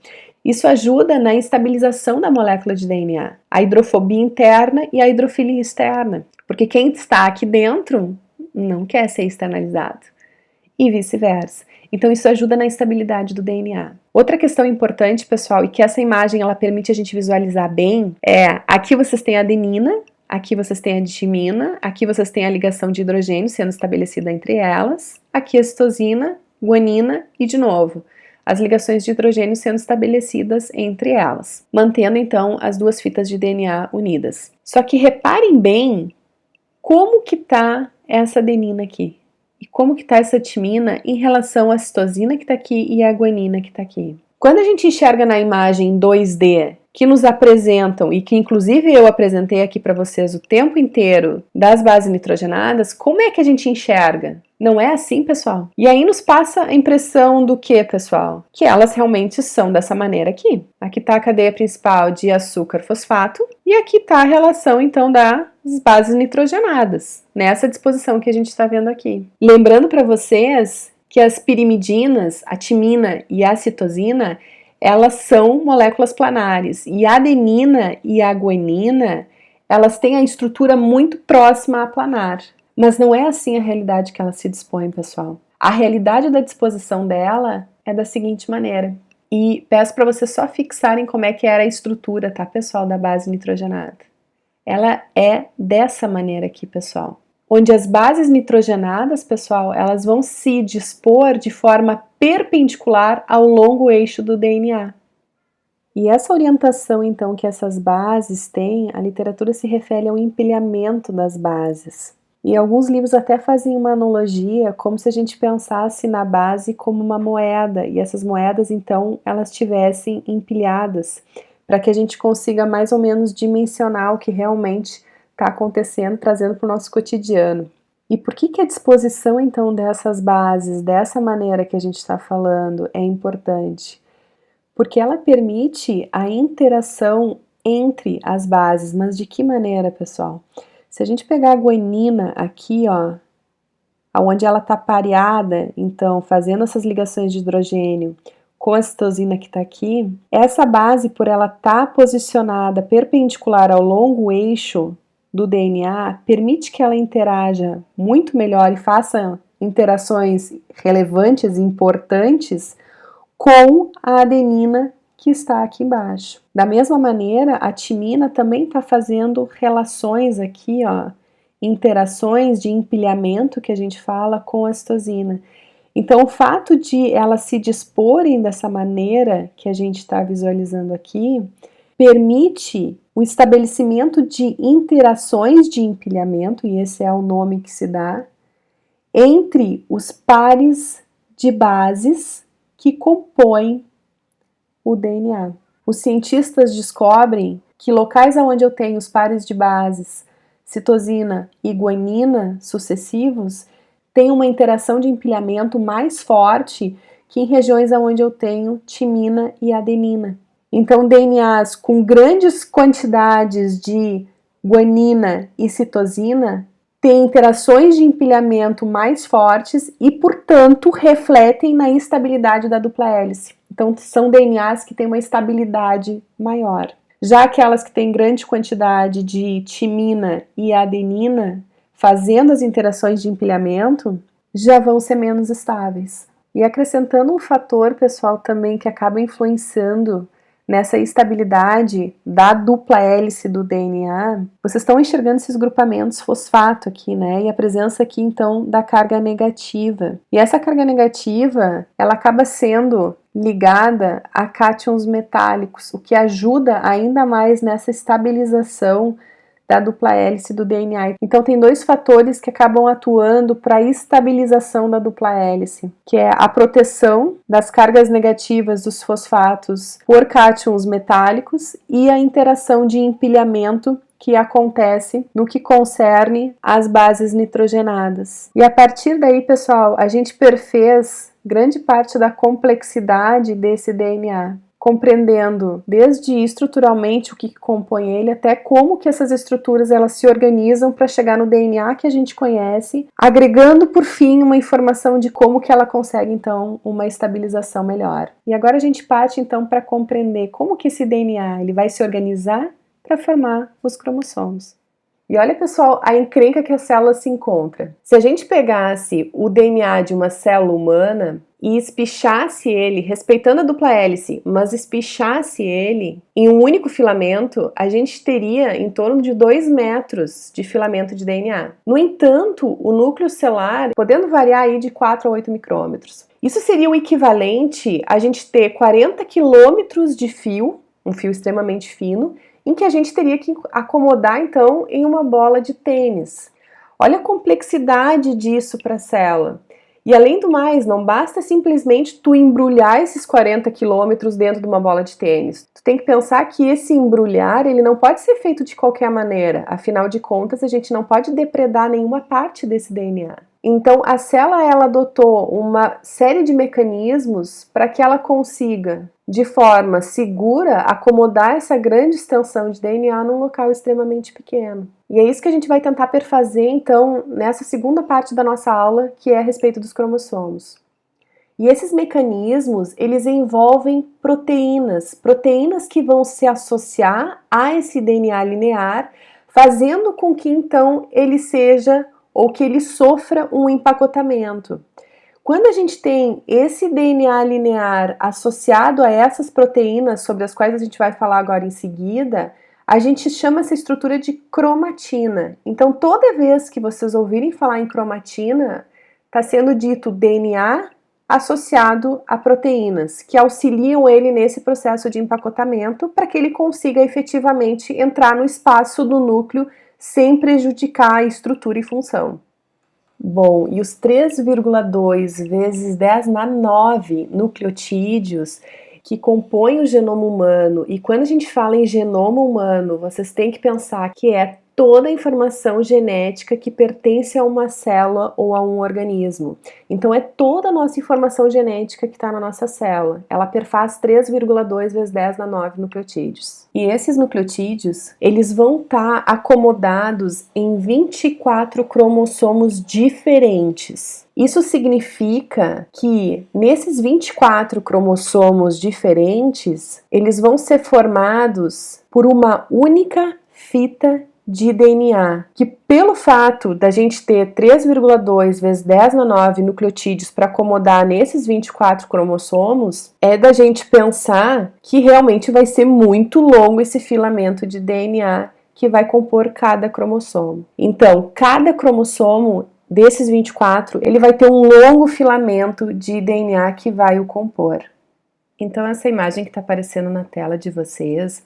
Isso ajuda na estabilização da molécula de DNA, a hidrofobia interna e a hidrofilia externa, porque quem está aqui dentro não quer ser externalizado, e vice-versa. Então isso ajuda na estabilidade do DNA. Outra questão importante, pessoal, e que essa imagem ela permite a gente visualizar bem, é aqui vocês têm a adenina, aqui vocês têm a ditimina, aqui vocês têm a ligação de hidrogênio sendo estabelecida entre elas, aqui a citosina, guanina e de novo as ligações de hidrogênio sendo estabelecidas entre elas, mantendo então as duas fitas de DNA unidas. Só que reparem bem como que está essa adenina aqui e como que está essa timina em relação à citosina que está aqui e à guanina que está aqui. Quando a gente enxerga na imagem 2D, que nos apresentam, e que inclusive eu apresentei aqui para vocês o tempo inteiro, das bases nitrogenadas, como é que a gente enxerga? Não é assim, pessoal? E aí nos passa a impressão do que, pessoal? Que elas realmente são dessa maneira aqui. Aqui está a cadeia principal de açúcar-fosfato, e aqui está a relação, então, das bases nitrogenadas, nessa disposição que a gente está vendo aqui. Lembrando para vocês que as pirimidinas, a timina e a citosina, elas são moléculas planares, e a adenina e a guanina, elas têm a estrutura muito próxima à planar. Mas não é assim a realidade que ela se dispõe, pessoal. A realidade da disposição dela é da seguinte maneira. E peço para vocês só fixarem como é que era a estrutura, tá, pessoal, da base nitrogenada. Ela é dessa maneira aqui, pessoal. Onde as bases nitrogenadas, pessoal, elas vão se dispor de forma perpendicular ao longo eixo do DNA. E essa orientação, então, que essas bases têm, a literatura se refere ao empilhamento das bases. E alguns livros até fazem uma analogia, como se a gente pensasse na base como uma moeda, e essas moedas, então, elas estivessem empilhadas, para que a gente consiga mais ou menos dimensionar o que realmente está acontecendo, trazendo para o nosso cotidiano. E por que a disposição, então, dessas bases, dessa maneira que a gente está falando, é importante? Porque ela permite a interação entre as bases, mas de que maneira, pessoal? Se a gente pegar a guanina aqui, ó, onde ela está pareada, então, fazendo essas ligações de hidrogênio com a citosina que está aqui, essa base, por ela estar posicionada perpendicular ao longo eixo do DNA, permite que ela interaja muito melhor e faça interações relevantes e importantes com a adenina que está aqui embaixo. Da mesma maneira, a timina também está fazendo relações aqui, ó, interações de empilhamento que a gente fala com a citosina. Então, o fato de elas se disporem dessa maneira que a gente está visualizando aqui, permite o estabelecimento de interações de empilhamento, e esse é o nome que se dá, entre os pares de bases que compõem o DNA. Os cientistas descobrem que locais onde eu tenho os pares de bases, citosina e guanina sucessivos, tem uma interação de empilhamento mais forte que em regiões onde eu tenho timina e adenina. Então, DNAs com grandes quantidades de guanina e citosina têm interações de empilhamento mais fortes e, portanto, refletem na estabilidade da dupla hélice. Então, são DNAs que têm uma estabilidade maior. Já aquelas que têm grande quantidade de timina e adenina, fazendo as interações de empilhamento, já vão ser menos estáveis. E acrescentando um fator, pessoal, também que acaba influenciando nessa estabilidade da dupla hélice do DNA, vocês estão enxergando esses grupamentos fosfato aqui, né? E a presença aqui, então, da carga negativa. E essa carga negativa, ela acaba sendo ligada a cátions metálicos, o que ajuda ainda mais nessa estabilização da dupla hélice do DNA. Então tem dois fatores que acabam atuando para a estabilização da dupla hélice, que é a proteção das cargas negativas dos fosfatos por cátions metálicos e a interação de empilhamento que acontece no que concerne às bases nitrogenadas. E a partir daí, pessoal, a gente perfez grande parte da complexidade desse DNA. compreendendo desde estruturalmente o que compõe ele, até como que essas estruturas elas se organizam para chegar no DNA que a gente conhece, agregando por fim uma informação de como que ela consegue então uma estabilização melhor. E agora a gente parte então para compreender como que esse DNA ele vai se organizar para formar os cromossomos. E olha, pessoal, a encrenca que a célula se encontra. Se a gente pegasse o DNA de uma célula humana e espichasse ele, respeitando a dupla hélice, mas espichasse ele em um único filamento, a gente teria em torno de 2 metros de filamento de DNA. No entanto, o núcleo celular podendo variar aí de 4 a 8 micrômetros. Isso seria o equivalente a gente ter 40 quilômetros de fio, um fio extremamente fino, em que a gente teria que acomodar então em uma bola de tênis. Olha a complexidade disso para a célula. E além do mais, não basta simplesmente tu embrulhar esses 40 quilômetros dentro de uma bola de tênis. Tu tem que pensar que esse embrulhar ele não pode ser feito de qualquer maneira. Afinal de contas, a gente não pode depredar nenhuma parte desse DNA. Então, a célula ela adotou uma série de mecanismos para que ela consiga, de forma segura, acomodar essa grande extensão de DNA num local extremamente pequeno. E é isso que a gente vai tentar perfazer, então, nessa segunda parte da nossa aula, que é a respeito dos cromossomos. E esses mecanismos, eles envolvem proteínas que vão se associar a esse DNA linear, fazendo com que, então, ele seja ou que ele sofra um empacotamento. Quando a gente tem esse DNA linear associado a essas proteínas sobre as quais a gente vai falar agora em seguida, a gente chama essa estrutura de cromatina. Então, toda vez que vocês ouvirem falar em cromatina, está sendo dito DNA associado a proteínas, que auxiliam ele nesse processo de empacotamento para que ele consiga efetivamente entrar no espaço do núcleo sem prejudicar a estrutura e função. Bom, e os 3,2 vezes 10 na 9 nucleotídeos que compõem o genoma humano, e quando a gente fala em genoma humano, vocês têm que pensar que é toda a informação genética que pertence a uma célula ou a um organismo. Então é toda a nossa informação genética que está na nossa célula. Ela perfaz 3,2 vezes 10 na 9 nucleotídeos. E esses nucleotídeos, eles vão estar acomodados em 24 cromossomos diferentes. Isso significa que nesses 24 cromossomos diferentes, eles vão ser formados por uma única fita de DNA, que pelo fato da gente ter 3,2 vezes 10 na 9 nucleotídeos para acomodar nesses 24 cromossomos, é da gente pensar que realmente vai ser muito longo esse filamento de DNA que vai compor cada cromossomo. Então, cada cromossomo desses 24, ele vai ter um longo filamento de DNA que vai o compor. Então, essa imagem que está aparecendo na tela de vocês,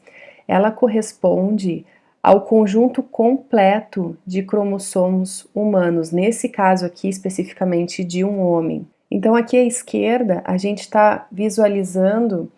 ela corresponde ao conjunto completo de cromossomos humanos, nesse caso aqui especificamente de um homem. Então aqui à esquerda a gente está visualizando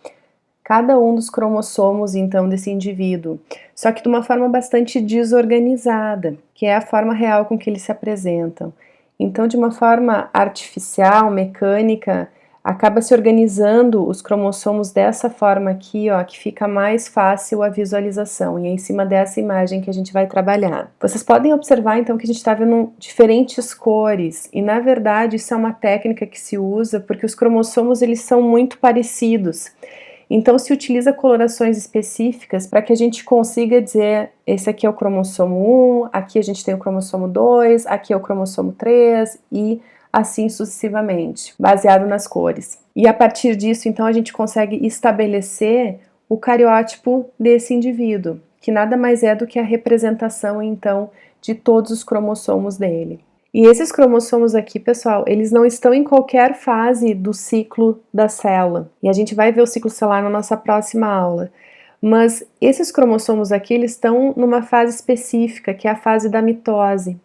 cada um dos cromossomos então desse indivíduo, só que de uma forma bastante desorganizada, que é a forma real com que eles se apresentam. Então de uma forma artificial, mecânica, acaba se organizando os cromossomos dessa forma aqui, ó, que fica mais fácil a visualização, e é em cima dessa imagem que a gente vai trabalhar. Vocês podem observar então que a gente está vendo diferentes cores, e na verdade isso é uma técnica que se usa porque os cromossomos eles são muito parecidos. Então se utiliza colorações específicas para que a gente consiga dizer esse aqui é o cromossomo 1, aqui a gente tem o cromossomo 2, aqui é o cromossomo 3 e assim sucessivamente, baseado nas cores. E a partir disso, então, a gente consegue estabelecer o cariótipo desse indivíduo, que nada mais é do que a representação, então, de todos os cromossomos dele. E esses cromossomos aqui, pessoal, eles não estão em qualquer fase do ciclo da célula. E a gente vai ver o ciclo celular na nossa próxima aula. Mas esses cromossomos aqui, eles estão numa fase específica, que é a fase da mitose,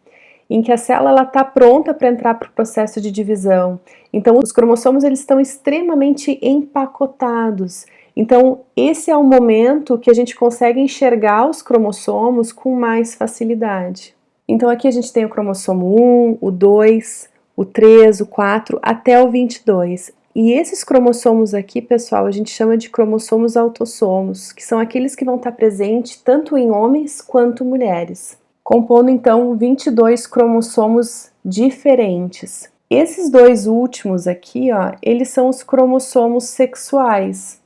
em que a célula está pronta para entrar para o processo de divisão. Então, os cromossomos eles estão extremamente empacotados. Então, esse é o momento que a gente consegue enxergar os cromossomos com mais facilidade. Então, aqui a gente tem o cromossomo 1, o 2, o 3, o 4, até o 22. E esses cromossomos aqui, pessoal, a gente chama de cromossomos autossomos, que são aqueles que vão estar presentes tanto em homens quanto mulheres, compondo então 22 cromossomos diferentes. Esses dois últimos aqui, ó, eles são os cromossomos sexuais,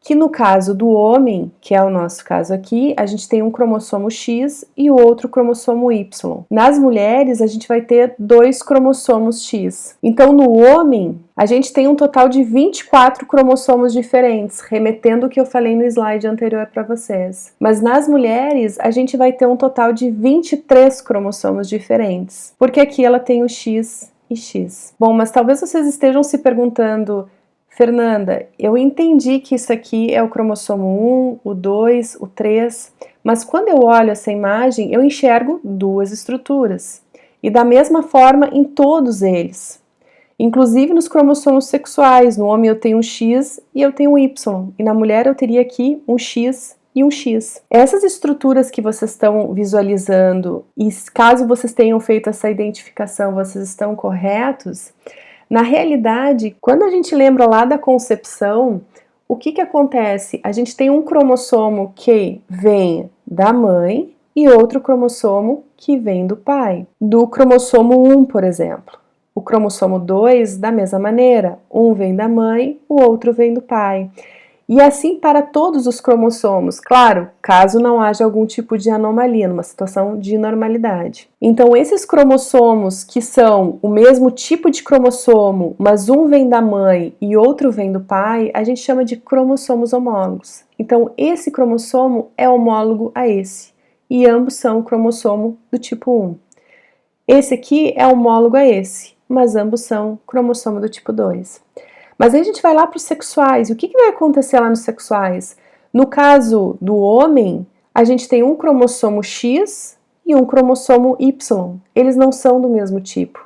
que no caso do homem, que é o nosso caso aqui, a gente tem um cromossomo X e o outro cromossomo Y. Nas mulheres, a gente vai ter 2 cromossomos X. Então, no homem, a gente tem um total de 24 cromossomos diferentes, remetendo o que eu falei no slide anterior para vocês. Mas nas mulheres, a gente vai ter um total de 23 cromossomos diferentes, porque aqui ela tem o X e X. Bom, mas talvez vocês estejam se perguntando: Fernanda, eu entendi que isso aqui é o cromossomo 1, o 2, o 3, mas quando eu olho essa imagem, eu enxergo duas estruturas. E da mesma forma em todos eles. Inclusive nos cromossomos sexuais, no homem eu tenho um X e eu tenho um Y, e na mulher eu teria aqui um X e um X. Essas estruturas que vocês estão visualizando, e caso vocês tenham feito essa identificação, vocês estão corretos, na realidade, quando a gente lembra lá da concepção, o que acontece? A gente tem um cromossomo que vem da mãe e outro cromossomo que vem do pai. Do cromossomo 1, por exemplo. O cromossomo 2, da mesma maneira. Um vem da mãe, o outro vem do pai. E assim para todos os cromossomos, claro, caso não haja algum tipo de anomalia, numa situação de normalidade. Então, esses cromossomos que são o mesmo tipo de cromossomo, mas um vem da mãe e outro vem do pai, a gente chama de cromossomos homólogos. Então, esse cromossomo é homólogo a esse, e ambos são cromossomo do tipo 1. Esse aqui é homólogo a esse, mas ambos são cromossomo do tipo 2. Mas aí a gente vai lá para os sexuais. E o que vai acontecer lá nos sexuais? No caso do homem, a gente tem um cromossomo X e um cromossomo Y. Eles não são do mesmo tipo.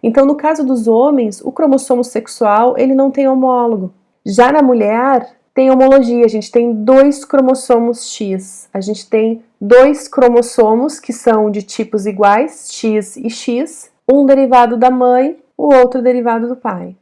Então, no caso dos homens, o cromossomo sexual ele não tem homólogo. Já na mulher, tem homologia. A gente tem 2 cromossomos X. A gente tem 2 cromossomos que são de tipos iguais, X e X, um derivado da mãe, o outro derivado do pai.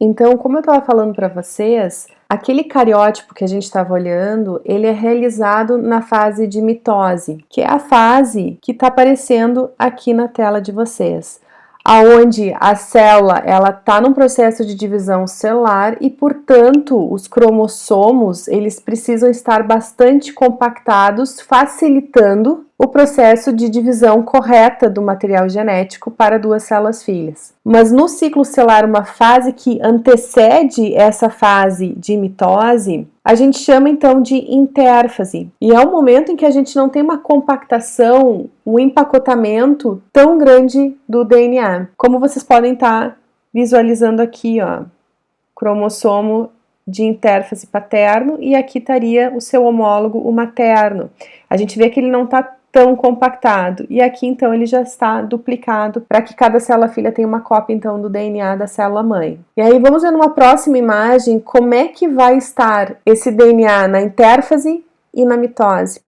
Então, como eu estava falando para vocês, aquele cariótipo que a gente estava olhando, ele é realizado na fase de mitose, que é a fase que está aparecendo aqui na tela de vocês, aonde a célula ela está num processo de divisão celular e, portanto, os cromossomos eles precisam estar bastante compactados, facilitando o processo de divisão correta do material genético para 2 células filhas. Mas no ciclo celular, uma fase que antecede essa fase de mitose, a gente chama então de intérfase. E é um momento em que a gente não tem uma compactação, um empacotamento tão grande do DNA. Como vocês podem estar visualizando aqui, ó, cromossomo de intérfase paterno e aqui estaria o seu homólogo, o materno. A gente vê que ele não está tão compactado. E aqui, então, ele já está duplicado para que cada célula filha tenha uma cópia, então, do DNA da célula mãe. E aí, vamos ver numa próxima imagem como é que vai estar esse DNA na intérfase e na mitose.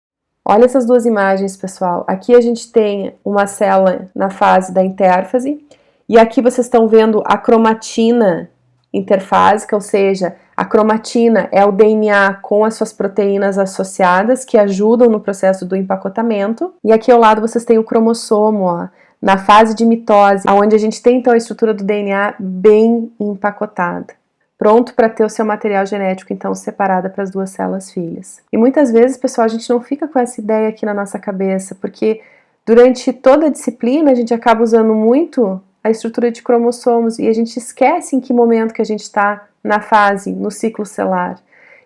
Olha essas duas imagens, pessoal. Aqui a gente tem uma célula na fase da intérfase e aqui vocês estão vendo a cromatina interfásica, ou seja, a cromatina é o DNA com as suas proteínas associadas que ajudam no processo do empacotamento. E aqui ao lado vocês têm o cromossomo, ó, na fase de mitose, onde a gente tem então a estrutura do DNA bem empacotada, pronto para ter o seu material genético então separado para as 2 células filhas. E muitas vezes, pessoal, a gente não fica com essa ideia aqui na nossa cabeça, porque durante toda a disciplina a gente acaba usando muito a estrutura de cromossomos e a gente esquece em que momento que a gente está na fase, no ciclo celular.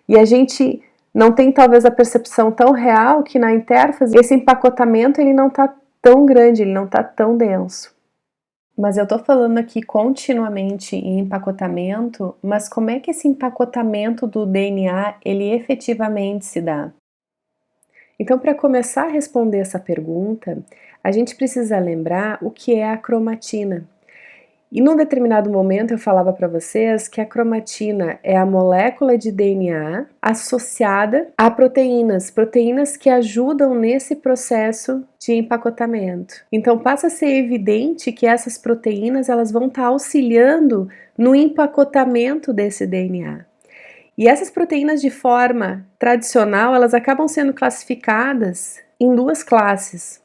E a gente não tem talvez a percepção tão real que na intérfase esse empacotamento ele não está tão grande, ele não está tão denso. Mas eu estou falando aqui continuamente em empacotamento, mas como é que esse empacotamento do DNA ele efetivamente se dá? Então, para começar a responder essa pergunta, a gente precisa lembrar o que é a cromatina. E num determinado momento eu falava para vocês que a cromatina é a molécula de DNA associada a proteínas, proteínas que ajudam nesse processo de empacotamento. Então passa a ser evidente que essas proteínas elas vão estar auxiliando no empacotamento desse DNA. E essas proteínas de forma tradicional, elas acabam sendo classificadas em duas classes,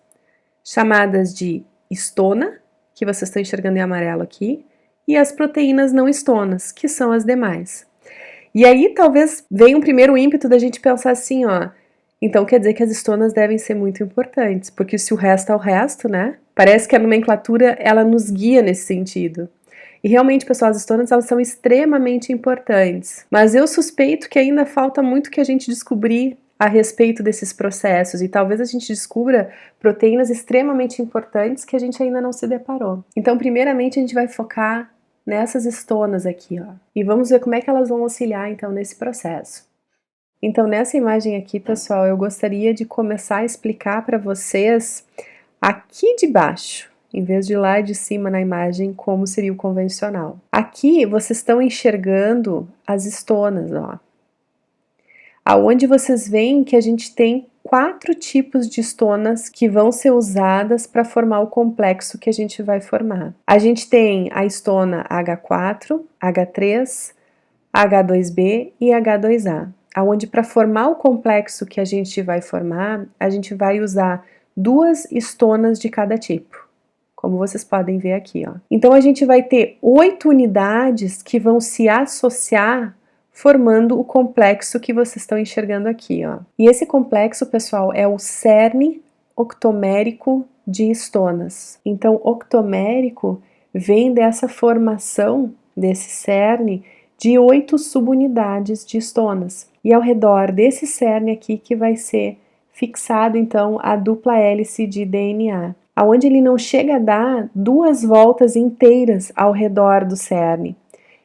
chamadas de histona, que vocês estão enxergando em amarelo aqui, e as proteínas não histonas, que são as demais. E aí talvez venha um primeiro ímpeto da gente pensar assim, ó, então quer dizer que as histonas devem ser muito importantes, porque se o resto é o resto, né? Parece que a nomenclatura, ela nos guia nesse sentido. E realmente, pessoal, as histonas, elas são extremamente importantes, mas eu suspeito que ainda falta muito que a gente descobrir a respeito desses processos e talvez a gente descubra proteínas extremamente importantes que a gente ainda não se deparou. Então, primeiramente, a gente vai focar nessas histonas aqui, ó, e vamos ver como é que elas vão auxiliar, então, nesse processo. Então, nessa imagem aqui, pessoal, eu gostaria de começar a explicar para vocês aqui de baixo, em vez de lá de cima na imagem, como seria o convencional. Aqui, vocês estão enxergando as histonas, ó. Aonde vocês veem que a gente tem 4 tipos de histonas que vão ser usadas para formar o complexo que a gente vai formar. A gente tem a histona H4, H3, H2B e H2A, aonde para formar o complexo que a gente vai formar, a gente vai usar 2 histonas de cada tipo, como vocês podem ver aqui, ó. Então a gente vai ter 8 unidades que vão se associar formando o complexo que vocês estão enxergando aqui, ó. E esse complexo, pessoal, é o cerne octomérico de histonas. Então, octomérico vem dessa formação desse cerne de 8 subunidades de histonas. E ao redor desse cerne aqui que vai ser fixado, então, a dupla hélice de DNA, aonde ele não chega a dar 2 voltas inteiras ao redor do cerne.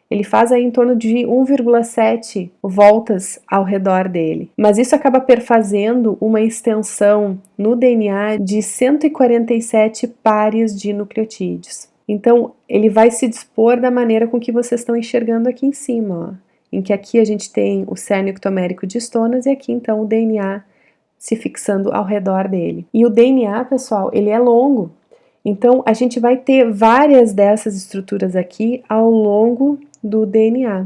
Ele faz aí em torno de 1,7 voltas ao redor dele. Mas isso acaba perfazendo uma extensão no DNA de 147 pares de nucleotídeos. Então, ele vai se dispor da maneira com que vocês estão enxergando aqui em cima, ó. Em que aqui a gente tem o cerne octomérico de histonas e aqui então o DNA se fixando ao redor dele. E o DNA, pessoal, ele é longo. Então, a gente vai ter várias dessas estruturas aqui ao longo do DNA,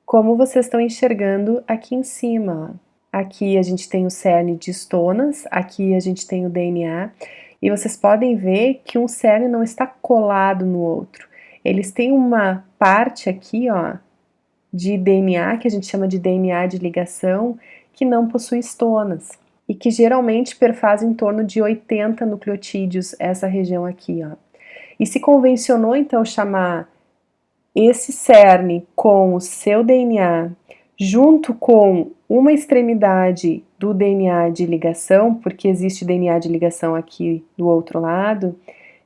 como vocês estão enxergando aqui em cima. Aqui a gente tem o cerne de histonas, aqui a gente tem o DNA, e vocês podem ver que um cerne não está colado no outro. Eles têm uma parte aqui, ó, de DNA, que a gente chama de DNA de ligação, que não possui histonas, e que geralmente perfaz em torno de 80 nucleotídeos, essa região aqui, ó. E se convencionou, então, chamar esse cerne com o seu DNA, junto com uma extremidade do DNA de ligação, porque existe DNA de ligação aqui do outro lado,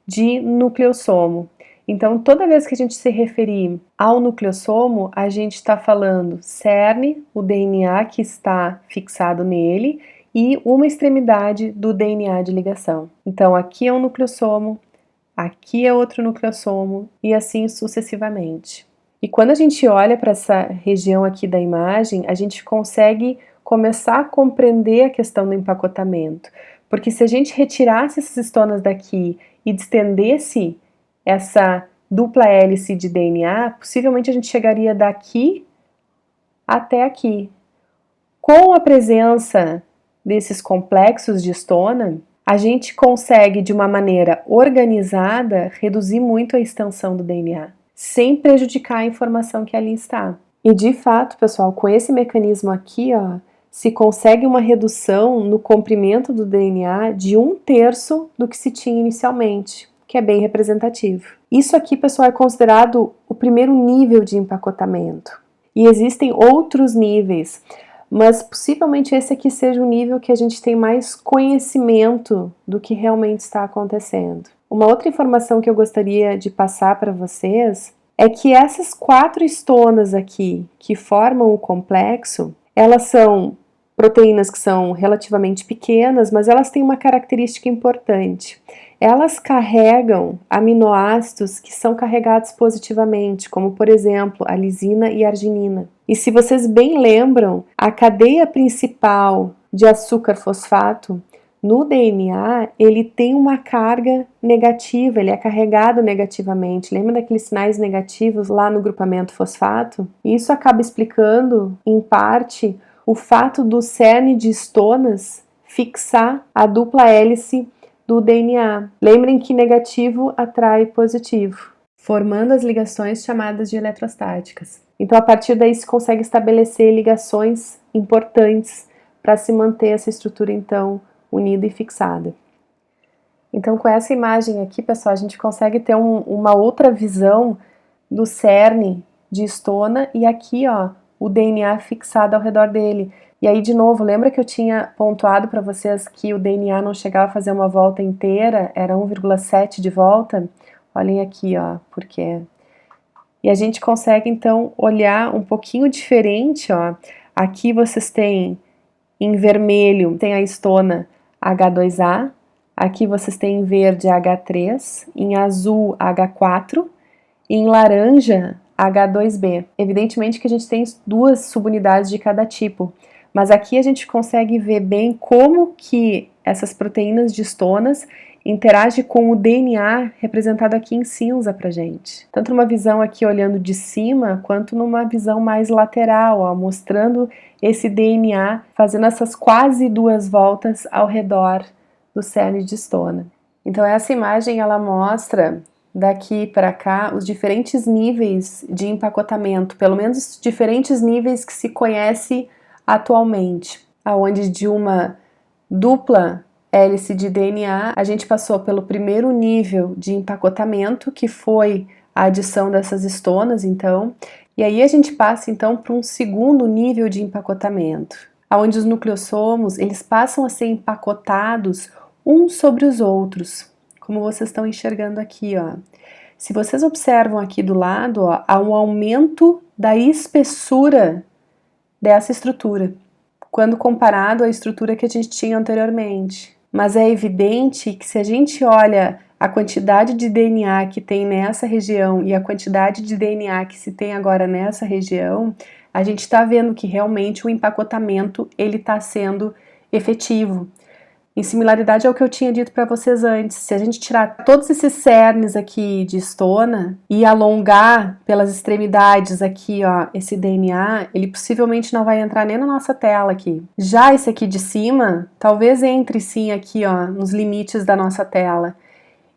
de nucleossomo. Então, toda vez que a gente se referir ao nucleossomo, a gente está falando cerne, o DNA que está fixado nele, e uma extremidade do DNA de ligação. Então, aqui é um nucleossomo, aqui é outro nucleossomo e assim sucessivamente. E quando a gente olha para essa região aqui da imagem, a gente consegue começar a compreender a questão do empacotamento. Porque se a gente retirasse essas histonas daqui e distendesse essa dupla hélice de DNA, possivelmente a gente chegaria daqui até aqui. Com a presença desses complexos de histona, a gente consegue, de uma maneira organizada, reduzir muito a extensão do DNA, sem prejudicar a informação que ali está. E de fato, pessoal, com esse mecanismo aqui, ó, se consegue uma redução no comprimento do DNA de 1/3 do que se tinha inicialmente, que é bem representativo. Isso aqui, pessoal, é considerado o primeiro nível de empacotamento. E existem outros níveis, mas possivelmente esse aqui seja o nível que a gente tem mais conhecimento do que realmente está acontecendo. Uma outra informação que eu gostaria de passar para vocês é que essas 4 histonas aqui que formam o complexo, elas são proteínas que são relativamente pequenas, mas elas têm uma característica importante. elas carregam aminoácidos que são carregados positivamente, como por exemplo a lisina e a arginina. E se vocês bem lembram, a cadeia principal de açúcar fosfato no DNA, ele tem uma carga negativa, ele é carregado negativamente. Lembra daqueles sinais negativos lá no grupamento fosfato? Isso acaba explicando, em parte, o fato do cerne de histonas fixar a dupla hélice do DNA. Lembrem que negativo atrai positivo, formando as ligações chamadas de eletrostáticas. Então, a partir daí se consegue estabelecer ligações importantes para se manter essa estrutura, então, unida e fixada. Então, com essa imagem aqui, pessoal, a gente consegue ter uma outra visão do cerne de histona e aqui, ó, o DNA fixado ao redor dele. E aí, de novo, lembra que eu tinha pontuado para vocês que o DNA não chegava a fazer uma volta inteira, era 1,7 de volta? Olhem aqui, ó, por quê? E a gente consegue, então, olhar um pouquinho diferente, ó. Aqui vocês têm, em vermelho, tem a histona H2A, aqui vocês têm em verde H3, em azul H4 e em laranja H2B. Evidentemente que a gente tem duas subunidades de cada tipo, mas aqui a gente consegue ver bem como que essas proteínas de histonas interagem com o DNA representado aqui em cinza pra gente. Tanto numa visão aqui olhando de cima, quanto numa visão mais lateral, ó, mostrando esse DNA fazendo essas quase duas voltas ao redor do cerne de histona. Então essa imagem ela mostra daqui para cá os diferentes níveis de empacotamento, pelo menos diferentes níveis que se conhece atualmente, aonde de uma dupla hélice de DNA a gente passou pelo primeiro nível de empacotamento, que foi a adição dessas histonas, então, e aí a gente passa então para um segundo nível de empacotamento, aonde os nucleossomos eles passam a ser empacotados uns sobre os outros, como vocês estão enxergando aqui, ó. Se vocês observam aqui do lado, ó, há um aumento da espessura dessa estrutura, quando comparado à estrutura que a gente tinha anteriormente. Mas é evidente que se a gente olha a quantidade de DNA que tem nessa região e a quantidade de DNA que se tem agora nessa região, a gente está vendo que realmente o empacotamento ele está sendo efetivo. Em similaridade ao que eu tinha dito para vocês antes, se a gente tirar todos esses cernes aqui de histona e alongar pelas extremidades aqui, ó, esse DNA, ele possivelmente não vai entrar nem na nossa tela aqui. Já esse aqui de cima, talvez entre sim aqui, ó, nos limites da nossa tela.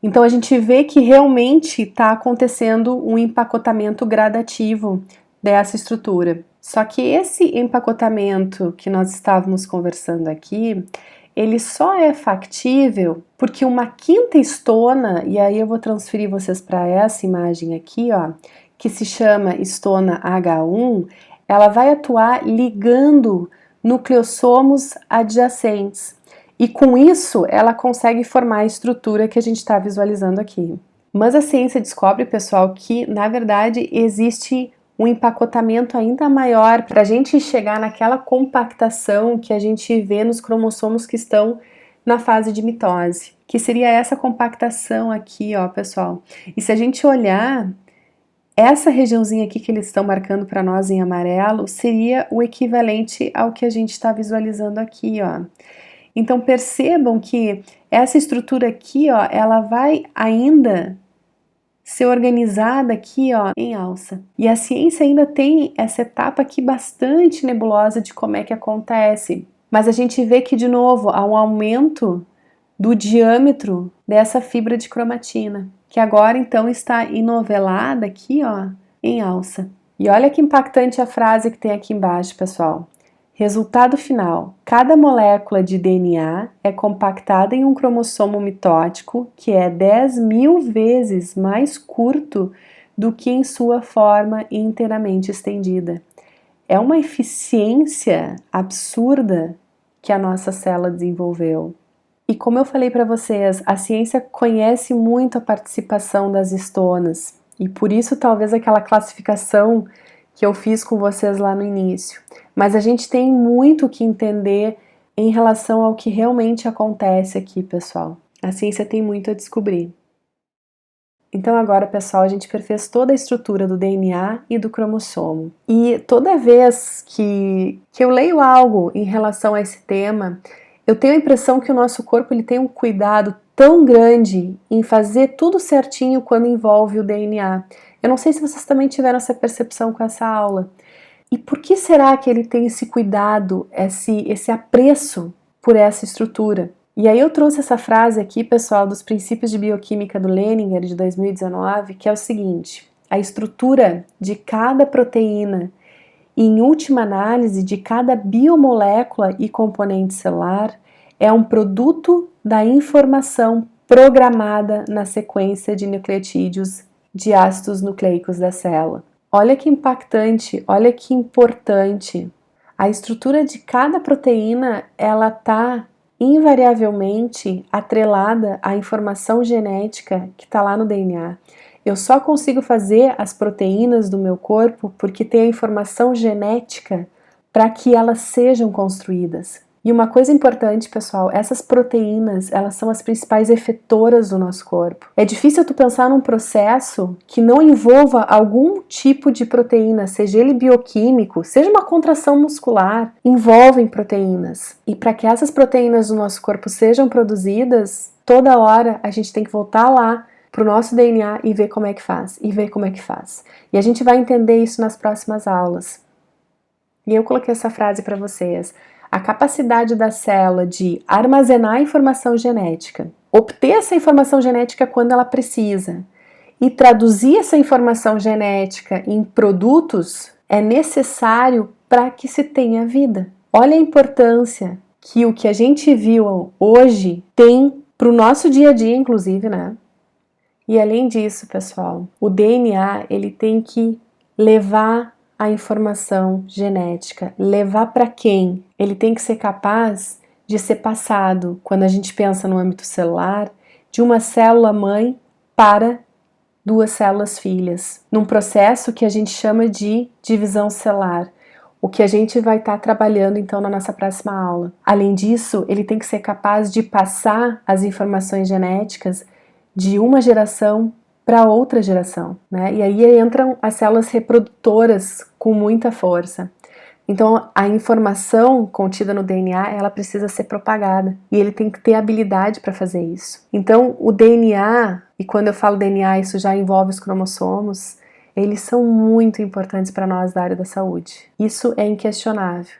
Então a gente vê que realmente está acontecendo um empacotamento gradativo dessa estrutura. Só que esse empacotamento que nós estávamos conversando aqui, ele só é factível porque uma quinta histona, e aí eu vou transferir vocês para essa imagem aqui, ó, que se chama histona H1, ela vai atuar ligando nucleossomos adjacentes. E com isso, ela consegue formar a estrutura que a gente está visualizando aqui. Mas a ciência descobre, pessoal, que na verdade existe um empacotamento ainda maior para a gente chegar naquela compactação que a gente vê nos cromossomos que estão na fase de mitose, que seria essa compactação aqui, ó, pessoal. E se a gente olhar, essa regiãozinha aqui que eles estão marcando para nós em amarelo seria o equivalente ao que a gente está visualizando aqui, ó. Então percebam que essa estrutura aqui, ó, ela vai ainda ser organizada aqui, ó, em alça. E a ciência ainda tem essa etapa aqui bastante nebulosa de como é que acontece. Mas a gente vê que, de novo, há um aumento do diâmetro dessa fibra de cromatina, que agora, então, está enovelada aqui, ó, em alça. E olha que impactante a frase que tem aqui embaixo, pessoal. Resultado final: cada molécula de DNA é compactada em um cromossomo mitótico que é 10.000 vezes mais curto do que em sua forma inteiramente estendida. É uma eficiência absurda que a nossa célula desenvolveu. E como eu falei para vocês, a ciência conhece muito a participação das histonas e por isso talvez aquela classificação que eu fiz com vocês lá no início. Mas a gente tem muito o que entender em relação ao que realmente acontece aqui, pessoal. A ciência tem muito a descobrir. Então agora, pessoal, a gente perfez toda a estrutura do DNA e do cromossomo. E toda vez que eu leio algo em relação a esse tema, eu tenho a impressão que o nosso corpo ele tem um cuidado tão grande em fazer tudo certinho quando envolve o DNA. Eu não sei se vocês também tiveram essa percepção com essa aula. E por que será que ele tem esse cuidado, esse apreço por essa estrutura? E aí eu trouxe essa frase aqui, pessoal, dos Princípios de Bioquímica do Leninger, de 2019, que é o seguinte: a estrutura de cada proteína e, em última análise, de cada biomolécula e componente celular é um produto da informação programada na sequência de nucleotídeos de ácidos nucleicos da célula. Olha que impactante, olha que importante. A estrutura de cada proteína, ela está invariavelmente atrelada à informação genética que está lá no DNA. Eu só consigo fazer as proteínas do meu corpo porque tem a informação genética para que elas sejam construídas. E uma coisa importante, pessoal, essas proteínas, elas são as principais efetoras do nosso corpo. É difícil tu pensar num processo que não envolva algum tipo de proteína, seja ele bioquímico, seja uma contração muscular, envolvem proteínas. E para que essas proteínas do nosso corpo sejam produzidas, toda hora a gente tem que voltar lá para o nosso DNA e ver como é que faz, E a gente vai entender isso nas próximas aulas. E eu coloquei essa frase para vocês. A capacidade da célula de armazenar informação genética, obter essa informação genética quando ela precisa e traduzir essa informação genética em produtos é necessário para que se tenha vida. Olha a importância que o que a gente viu hoje tem para o nosso dia a dia, inclusive, né? E além disso, pessoal, o DNA ele tem que levar a informação genética. Levar para quem? Ele tem que ser capaz de ser passado, quando a gente pensa no âmbito celular, de uma célula mãe para duas células filhas, num processo que a gente chama de divisão celular, o que a gente vai estar trabalhando então na nossa próxima aula. Além disso, ele tem que ser capaz de passar as informações genéticas de uma geração para outra geração, né? E aí entram as células reprodutoras com muita força. Então, a informação contida no DNA, ela precisa ser propagada e ele tem que ter habilidade para fazer isso. Então, o DNA, e quando eu falo DNA, isso já envolve os cromossomos, eles são muito importantes para nós da área da saúde. Isso é inquestionável.